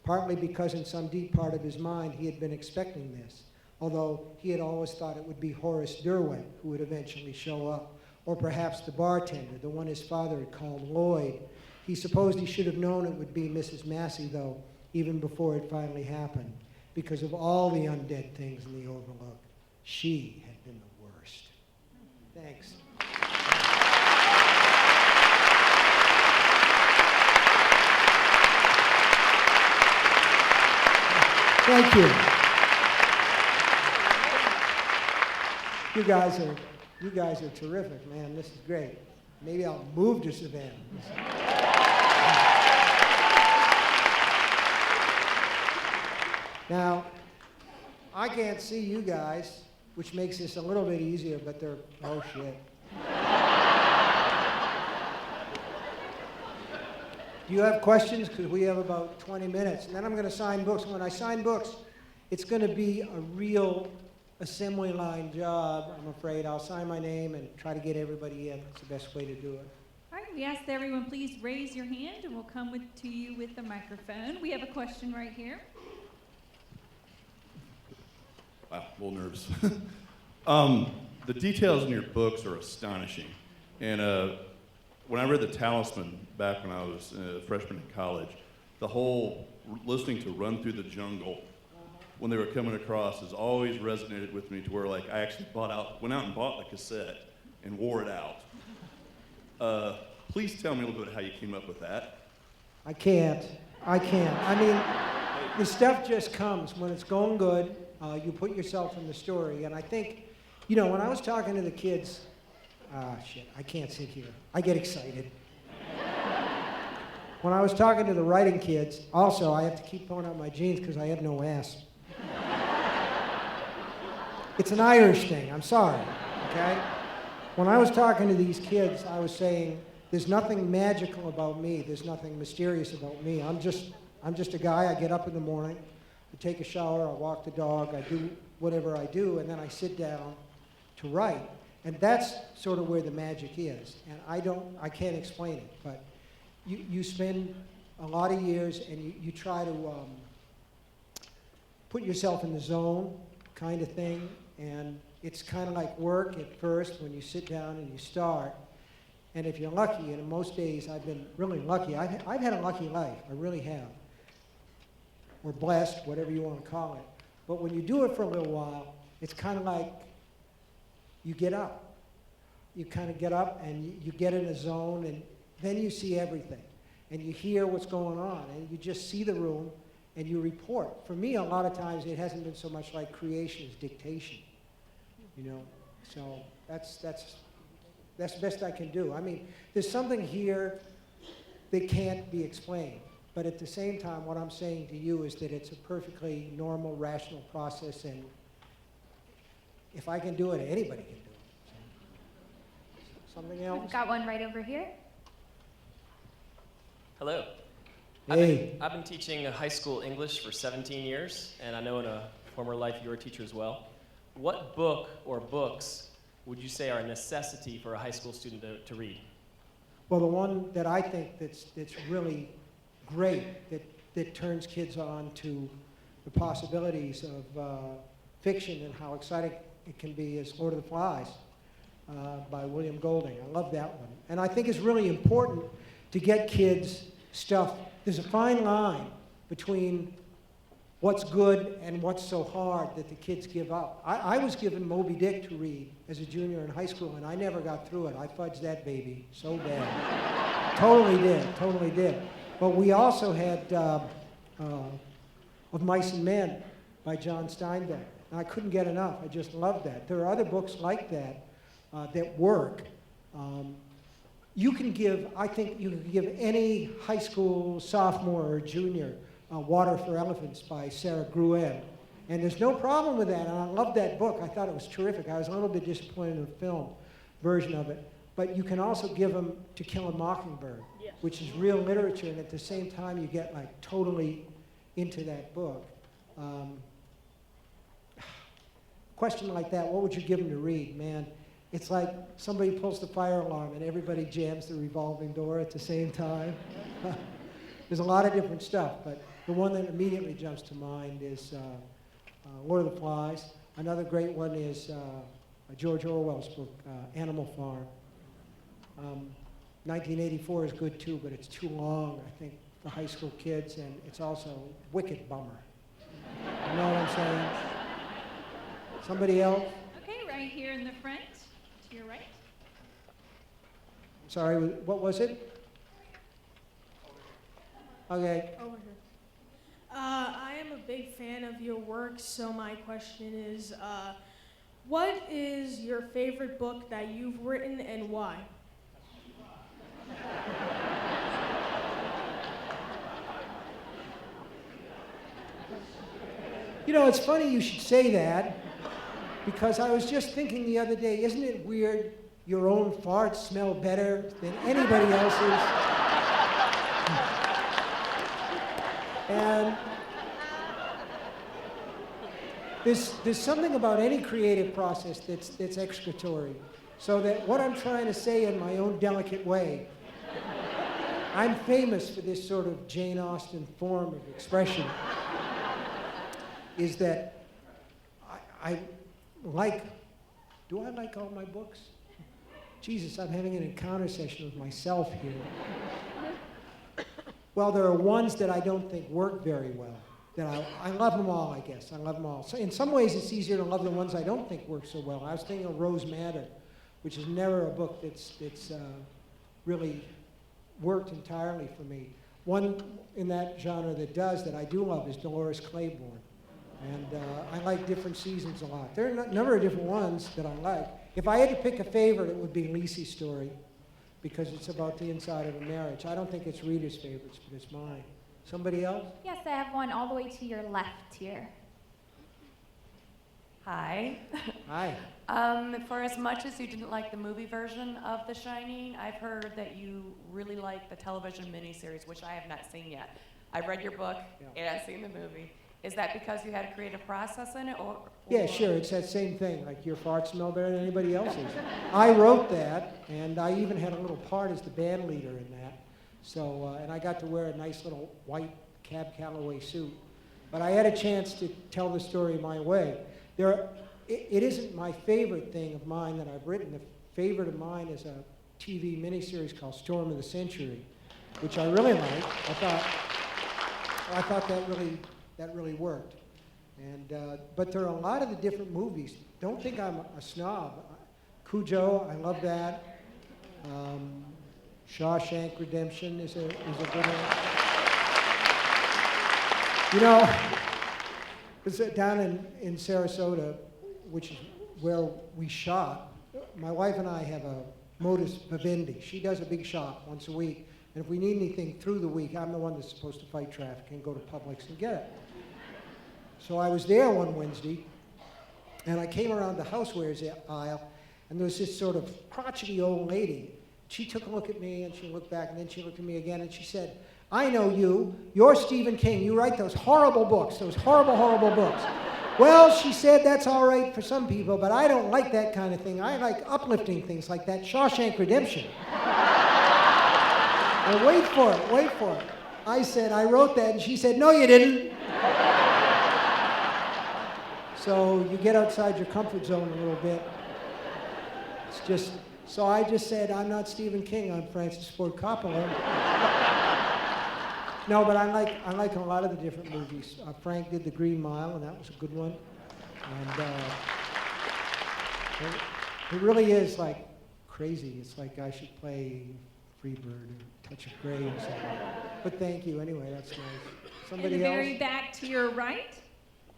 partly because in some deep part of his mind he had been expecting this, although he had always thought it would be Horace Derwent who would eventually show up, or perhaps the bartender, the one his father had called Lloyd. He supposed he should have known it would be Mrs. Massey, though, even before it finally happened, because of all the undead things in the Overlook. She had been the worst. Thanks. Thank you. You guys are terrific, man. This is great. Maybe I'll move to Savannah. Now, I can't see you guys, which makes this a little bit easier, but they're, oh shit. Do you have questions? Because we have about 20 minutes. And then I'm going to sign books. When I sign books, it's going to be a real assembly line job, I'm afraid. I'll sign my name and try to get everybody in. It's the best way to do it. All right, we ask that everyone please raise your hand and we'll come to you with the microphone. We have a question right here. Wow, a little nervous. The details in your books are astonishing. And when I read The Talisman back when I was a freshman in college, the whole listening to Run Through the Jungle when they were coming across has always resonated with me to where like I actually went out and bought the cassette and wore it out. Please tell me a little bit how you came up with that. I can't. I mean, the stuff just comes. When it's going good, you put yourself in the story. And I think, you know, when I was talking to the kids, I can't sit here. I get excited. When I was talking to the writing kids, also, I have to keep pulling out my jeans because I have no ass. It's an Irish thing, I'm sorry, okay? When I was talking to these kids, I was saying, there's nothing magical about me, there's nothing mysterious about me. I'm just a guy, I get up in the morning, I take a shower, I walk the dog, I do whatever I do, and then I sit down to write. And that's sort of where the magic is. And I can't explain it, but you spend a lot of years and you try to put yourself in the zone kind of thing. And it's kind of like work at first when you sit down and you start. And if you're lucky, and in most days I've been really lucky, I've had a lucky life, I really have. Or blessed, whatever you want to call it. But when you do it for a little while, it's kind of like you get up. You kind of get up and you get in a zone and then you see everything. And you hear what's going on and you just see the room and you report. For me, a lot of times it hasn't been so much like creation as dictation, you know? So that's the best I can do. I mean, there's something here that can't be explained. But at the same time, what I'm saying to you is that it's a perfectly normal, rational process, and if I can do it, anybody can do it. So, something else? We've got one right over here. Hello. Hey. I've been teaching high school English for 17 years, and I know in a former life you were a teacher as well. What book or books would you say are a necessity for a high school student to read? Well, the one that I think that's really great, that turns kids on to the possibilities of fiction and how exciting it can be is Lord of the Flies by William Golding. I love that one. And I think it's really important to get kids stuff. There's a fine line between what's good and what's so hard that the kids give up. I was given Moby Dick to read as a junior in high school, and I never got through it. I fudged that baby so bad. Totally did. But we also had Of Mice and Men by John Steinbeck. And I couldn't get enough. I just loved that. There are other books like that that work. You can give, I think you can give any high school sophomore or junior Water for Elephants by Sarah Gruen. And there's no problem with that. And I loved that book. I thought it was terrific. I was a little bit disappointed in the film version of it. but you can also give them To Kill a Mockingbird, Yes. which is real literature, and at the same time you get like totally into that book. Question like that, what would you give them to read? Man, it's like somebody pulls the fire alarm and everybody jams the revolving door at the same time. There's a lot of different stuff, but the one that immediately jumps to mind is Lord of the Flies. Another great one is George Orwell's book, Animal Farm. 1984 is good too, but it's too long, I think, for high school kids, and it's also a wicked bummer. You know what I'm saying? Somebody else? Okay, right here in the front, to your right. Sorry, what was it? Okay. Over here. I am a big fan of your work, so my question is, what is your favorite book that you've written and why? You know, it's funny you should say that, because I was just thinking the other day, isn't it weird your own farts smell better than anybody else's? And there's something about any creative process that's excretory. So that what I'm trying to say in my own delicate way, I'm famous for this sort of Jane Austen form of expression, is that I like, do I like all my books? Jesus, I'm having an encounter session with myself here. Well, there are ones that I don't think work very well. That I love them all, I guess. I love them all. So in some ways, it's easier to love the ones I don't think work so well. I was thinking of Rose Madder, which is never a book that's really worked entirely for me. One in that genre that does, that I do love, is Dolores Claiborne. And I like Different Seasons a lot. There are a number of different ones that I like. If I had to pick a favorite, it would be Lisey's story, because it's about the inside of a marriage. I don't think it's readers' favorites, but it's mine. Somebody else? Yes, I have one all the way to your left here. Hi. Hi. For as much as you didn't like the movie version of The Shining, I've heard that you really like the television miniseries, which I have not seen yet. I've read your book and I've seen the movie. Is that because you had a creative process in it, or? Yeah, sure, it's that same thing, like your farts smell better than anybody else's. I wrote that, and I even had a little part as the band leader in that. So, and I got to wear a nice little white Cab Calloway suit. But I had a chance to tell the story my way. It isn't my favorite thing of mine that I've written. The favorite of mine is a TV miniseries called Storm of the Century, which I really liked. I thought that really worked. And but there are a lot of the different movies. Don't think I'm a snob. Cujo, I love that. Shawshank Redemption is a good one. You know, it's down in Sarasota, which is where we shop. My wife and I have a modus vivendi. She does a big shop once a week, and if we need anything through the week, I'm the one that's supposed to fight traffic and go to Publix and get it. So I was there one Wednesday, and I came around the housewares aisle, and there was this sort of crotchety old lady. She took a look at me, and she looked back, and then she looked at me again, and she said, "I know you. You're Stephen King. You write those horrible books, those horrible, horrible books." Well, she said, that's all right for some people, but I don't like that kind of thing. I like uplifting things like that Shawshank Redemption. Well, wait for it. I said, I wrote that, and she said, no, you didn't. So you get outside your comfort zone a little bit. It's just, so I just said, I'm not Stephen King, I'm Francis Ford Coppola. No, but I like a lot of the different movies. Frank did The Green Mile, and that was a good one. And it really is like crazy. It's like I should play Freebird or Touch of Grey or something. But thank you anyway, that's nice. Somebody In the else? very back to your right.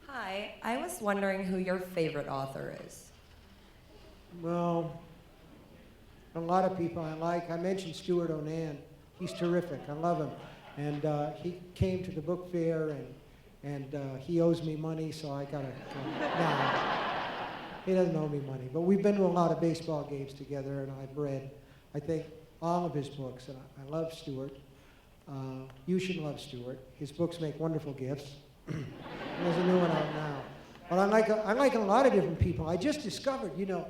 Hi, I was wondering who your favorite author is. Well, a lot of people I like. I mentioned Stuart Onan. He's terrific. I love him. And he came to the book fair, and he owes me money, so I gotta come. No, he doesn't owe me money. But we've been to a lot of baseball games together, and I've read I think all of his books, and I love Stewart. You should love Stewart. His books make wonderful gifts. There's a new one out now. But I like a lot of different people. I just discovered, you know,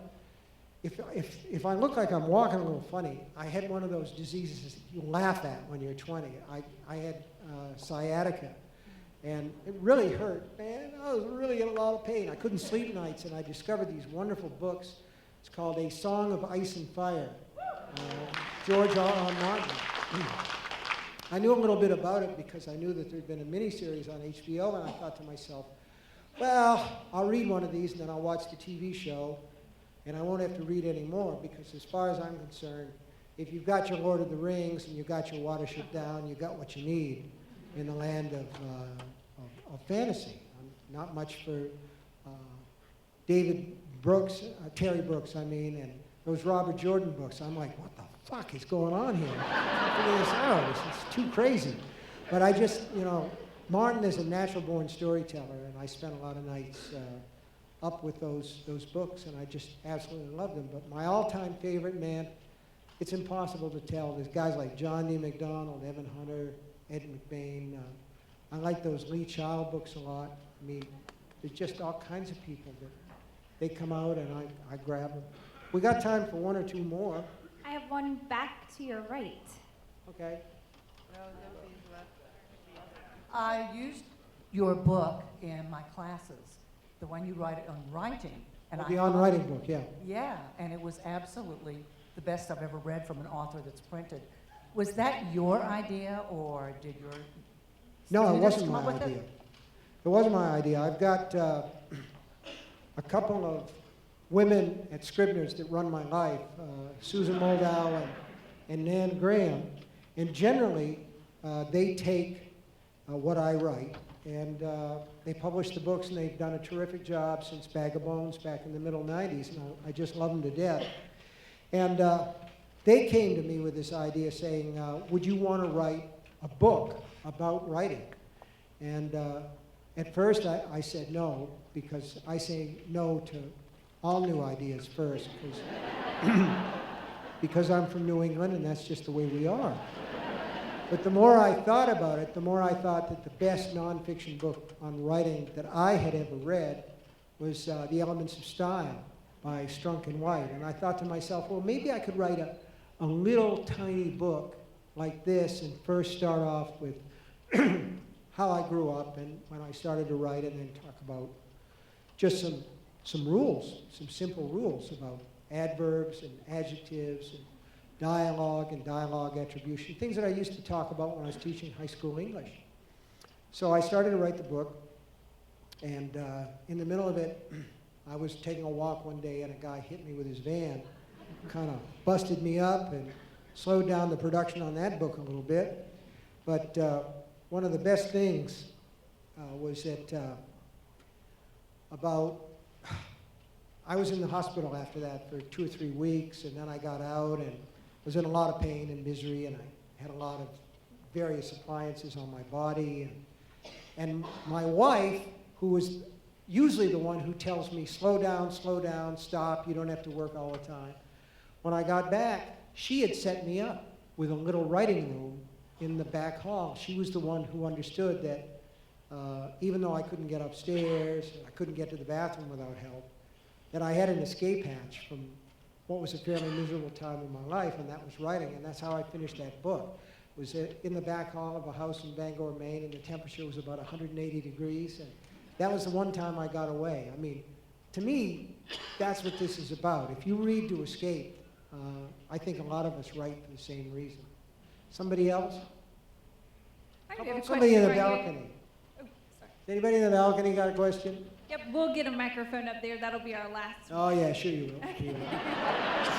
if I look like I'm walking a little funny, I had one of those diseases you laugh at when you're 20. I had sciatica, and it really hurt. Man, I was really in a lot of pain. I couldn't sleep nights, and I discovered these wonderful books. It's called A Song of Ice and Fire, George R.R. Martin. I knew a little bit about it because I knew that there'd been a miniseries on HBO, and I thought to myself, well, I'll read one of these, and then I'll watch the TV show, and I won't have to read any more, because as far as I'm concerned, if you've got your Lord of the Rings and you've got your Watership Down, you've got what you need in the land of fantasy. Not much for David Brooks, Terry Brooks, I mean, and those Robert Jordan books. I'm like, what the fuck is going on here? Figure this out. It's too crazy. But I just, you know, Martin is a natural-born storyteller, and I spent a lot of nights up with those books, and I just absolutely love them. But my all-time favorite, man, it's impossible to tell. There's guys like John D. MacDonald, Evan Hunter, Ed McBain. I like those Lee Child books a lot. I mean, there's just all kinds of people that they come out and I grab them. We got time for one or two more. I have one back to your right. Okay. I used your book in my classes, the one you write on writing. And The On Writing book, yeah. Yeah, and it was absolutely the best I've ever read from an author that's printed. Was that your idea, or did your No, it students wasn't come my up with idea. it? It wasn't my idea. I've got a couple of women at Scribner's that run my life, Susan Moldow and Nan Graham, and generally they take what I write and they publish the books, and they've done a terrific job since Bag of Bones back in the middle 90s, and I just love them to death. And they came to me with this idea saying, would you want to write a book about writing? And at first I said no, because I say no to all new ideas first, because I'm from New England and that's just the way we are. But the more I thought about it, the more I thought that the best nonfiction book on writing that I had ever read was The Elements of Style by Strunk and White. And I thought to myself, well, maybe I could write a little tiny book like this and first start off with how I grew up and when I started to write, and then talk about just some rules, some simple rules about adverbs and adjectives and dialogue and dialogue attribution, things that I used to talk about when I was teaching high school English. So I started to write the book, and in the middle of it, I was taking a walk one day and a guy hit me with his van, kind of busted me up and slowed down the production on that book a little bit. But one of the best things was that I was in the hospital after that for 2 or 3 weeks, and then I got out and was in a lot of pain and misery, and I had a lot of various appliances on my body. And my wife, who was usually the one who tells me, slow down, stop, you don't have to work all the time. When I got back, she had set me up with a little writing room in the back hall. She was the one who understood that even though I couldn't get upstairs, I couldn't get to the bathroom without help, that I had an escape hatch from what was a fairly miserable time in my life, and that was writing, and that's how I finished that book. It was in the back hall of a house in Bangor, Maine, and the temperature was about 180 degrees, and that was the one time I got away. I mean, to me, that's what this is about. If you read to escape, I think a lot of us write for the same reason. Somebody else? I have a Somebody in question the right here. balcony. Oh, sorry. Anybody in the balcony got a question? Yep, we'll get a microphone up there. That'll be our last one. Oh, yeah, sure you will. Sure you will. She'll get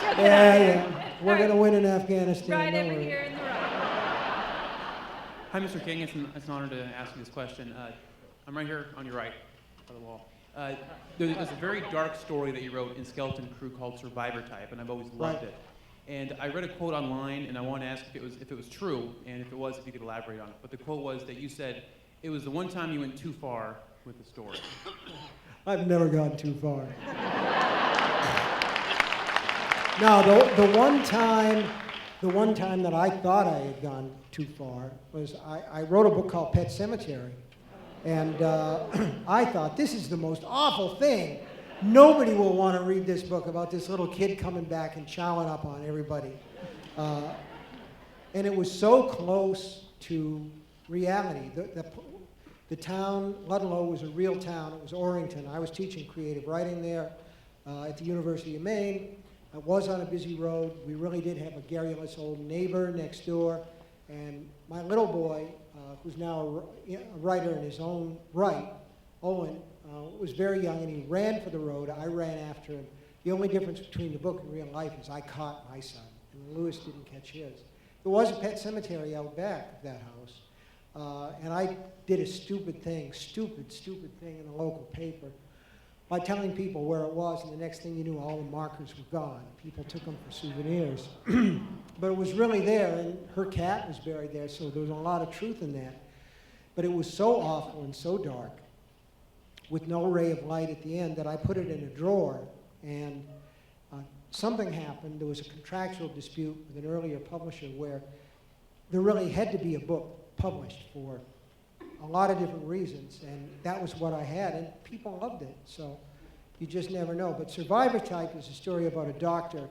Yeah, up there. yeah. We're All going to right, win in Afghanistan. right don't over worry. here in the right. Hi, Mr. King. It's an honor to ask you this question. I'm right here on your right by the wall. There's a very dark story that you wrote in Skeleton Crew called Survivor Type, and I've always loved it. And I read a quote online, and I want to ask if it was true, and if it was, if you could elaborate on it. But the quote was that you said it was the one time you went too far with the story. I've never gone too far. No, the one time that I thought I had gone too far was I wrote a book called Pet Sematary. And I thought, this is the most awful thing. Nobody will want to read this book about this little kid coming back and chowing up on everybody. And it was so close to reality. The town, Ludlow, was a real town. It was Orrington. I was teaching creative writing there at the University of Maine. I was on a busy road. We really did have a garrulous old neighbor next door. And my little boy, who's now a writer in his own right, Owen, was very young and he ran for the road. I ran after him. The only difference between the book and real life is I caught my son, and Lewis didn't catch his. There was a pet cemetery out back of that house, and I did a stupid thing in the local paper by telling people where it was, and the next thing you knew, all the markers were gone. People took them for souvenirs. But it was really there, and her cat was buried there, so there was a lot of truth in that. But it was so awful and so dark, with no ray of light at the end, that I put it in a drawer, and something happened. There was a contractual dispute with an earlier publisher where there really had to be a book published for a lot of different reasons, and that was what I had, and people loved it, so you just never know. But Survivor Type is a story about a doctor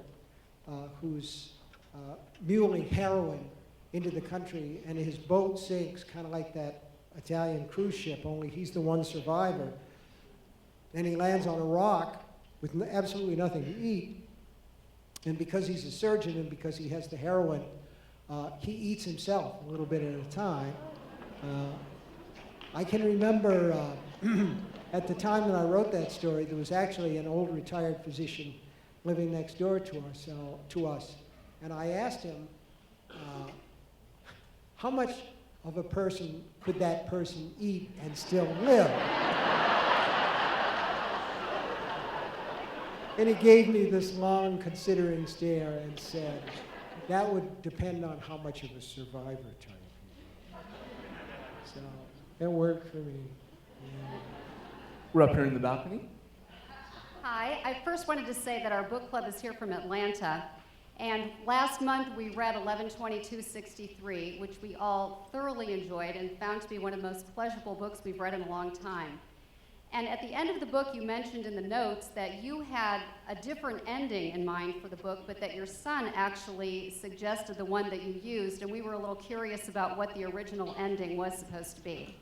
who's muling heroin into the country, and his boat sinks, kind of like that Italian cruise ship, only he's the one survivor. And he lands on a rock with absolutely nothing to eat, and because he's a surgeon and because he has the heroin, he eats himself a little bit at a time. I can remember at the time that I wrote that story, there was actually an old retired physician living next door to us. And I asked him, how much of a person could that person eat and still live? And he gave me this long considering stare and said, that would depend on how much of a survivor type. So it worked for me. Yeah. We're up here in the balcony. Hi, I first wanted to say that our book club is here from Atlanta, and last month we read 11/22/63, which we all thoroughly enjoyed and found to be one of the most pleasurable books we've read in a long time. And at the end of the book, you mentioned in the notes that you had a different ending in mind for the book, but that your son actually suggested the one that you used, and we were a little curious about what the original ending was supposed to be.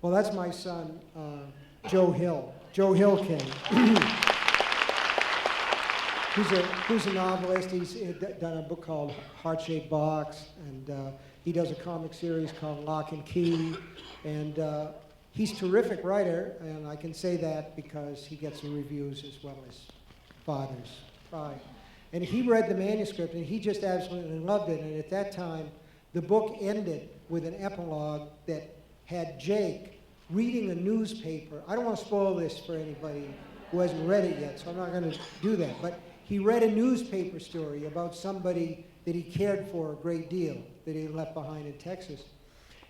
Well, that's my son, Joe Hill. Joe Hill King. Who's a novelist. He's done a book called Heart-Shaped Box, and he does a comic series called Lock and Key, and he's a terrific writer, and I can say that because he gets the reviews as well as Father's Pride. And he read the manuscript, and he just absolutely loved it, and at that time, the book ended with an epilogue that had Jake reading a newspaper. I don't want to spoil this for anybody who hasn't read it yet, so I'm not going to do that, but he read a newspaper story about somebody that he cared for a great deal, that he left behind in Texas.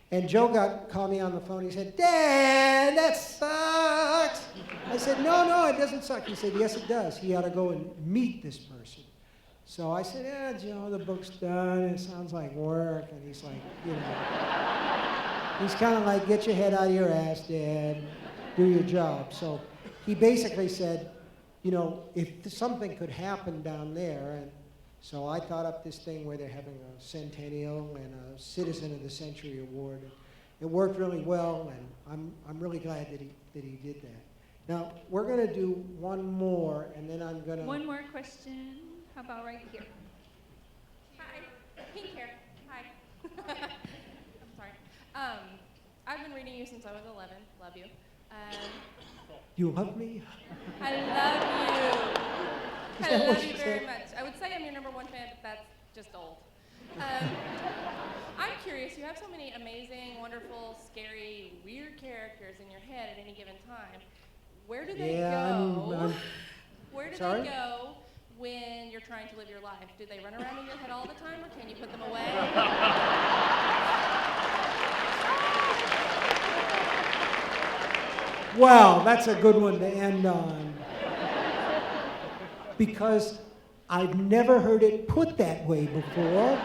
And Joe called me on the phone. He said, "Dad, that sucks." I said, no, it doesn't suck. He said, "Yes, it does. He ought to go and meet this person." So I said, "Yeah, Joe, the book's done. It sounds like work." And he's like, he's kind of like, "Get your head out of your ass, Dad. Do your job." So he basically said, if something could happen down there, and so I thought up this thing where they're having a centennial and a Citizen of the Century award. It worked really well, and I'm really glad that he did that. Now we're going to do one more, and then I'm going to. One more question. How about right here? Hi, pink hair. Hi. I'm sorry. I've been reading you since I was 11. Love you. You love me? I love you. I love you very much. I would say I'm your #1 fan, but that's just old. I'm curious, you have so many amazing, wonderful, scary, weird characters in your head at any given time. Where do they go? Where do they go when you're trying to live your life? Do they run around in your head all the time, or can you put them away? Well, that's a good one to end on. Because I've never heard it put that way before.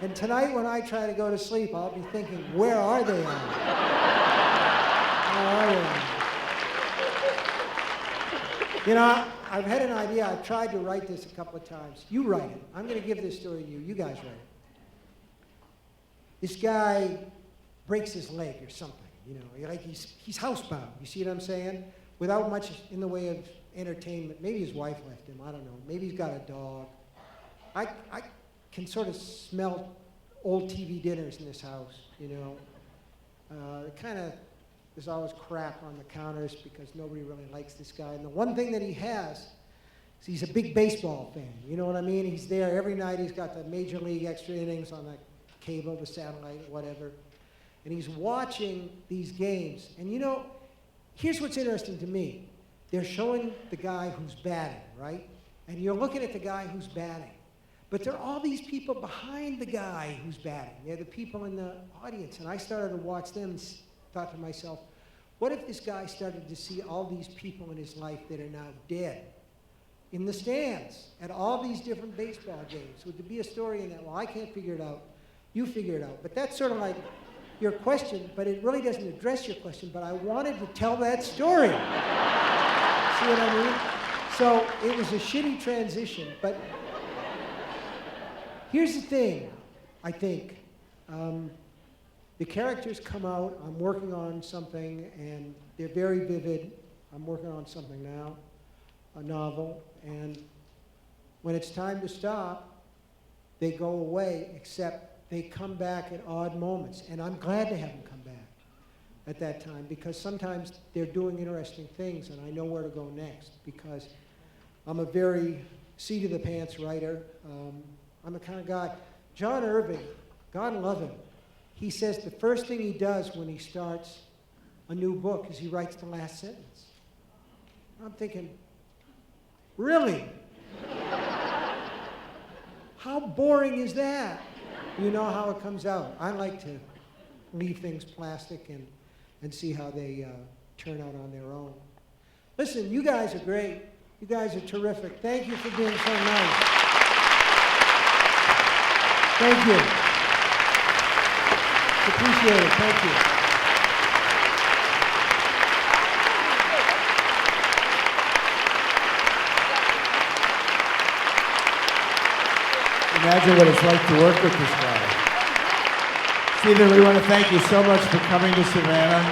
And tonight when I try to go to sleep, I'll be thinking, where are they on? Where are they on? You know, I've had an idea. I've tried to write this a couple of times. You write it. I'm going to give this story to you. You guys write it. This guy breaks his leg or something, you know, like he's housebound. You see what I'm saying? Without much in the way of entertainment. Maybe his wife left him. I don't know. Maybe he's got a dog. I can sort of smell old TV dinners in this house, you know. There's always crap on the counters because nobody really likes this guy. And the one thing that he has is he's a big baseball fan. You know what I mean? He's there every night. He's got the Major League extra innings on the cable, the satellite, whatever. And he's watching these games. And you know, here's what's interesting to me. They're showing the guy who's batting, right? And you're looking at the guy who's batting. But there are all these people behind the guy who's batting. They're the people in the audience. And I started to watch them and thought to myself, what if this guy started to see all these people in his life that are now dead in the stands at all these different baseball games? Would there be a story in that? Well, I can't figure it out. You figure it out. But that's sort of like your question, but it really doesn't address your question. But I wanted to tell that story. See what I mean? So it was a shitty transition. But here's the thing, I think. The characters come out. I'm working on something, and they're very vivid. I'm working on something now, a novel. And when it's time to stop, they go away, except they come back at odd moments. And I'm glad to have them come back at that time, because sometimes they're doing interesting things, and I know where to go next, because I'm a very seat-of-the-pants writer. I'm the kind of guy, John Irving, God love him, he says the first thing he does when he starts a new book is he writes the last sentence. I'm thinking, really? How boring is that? You know how it comes out. I like to leave things plastic and see how they turn out on their own. Listen, you guys are great. You guys are terrific. Thank you for being so nice. Thank you. Appreciate it. Thank you. Imagine what it's like to work with this guy. Stephen, we want to thank you so much for coming to Savannah.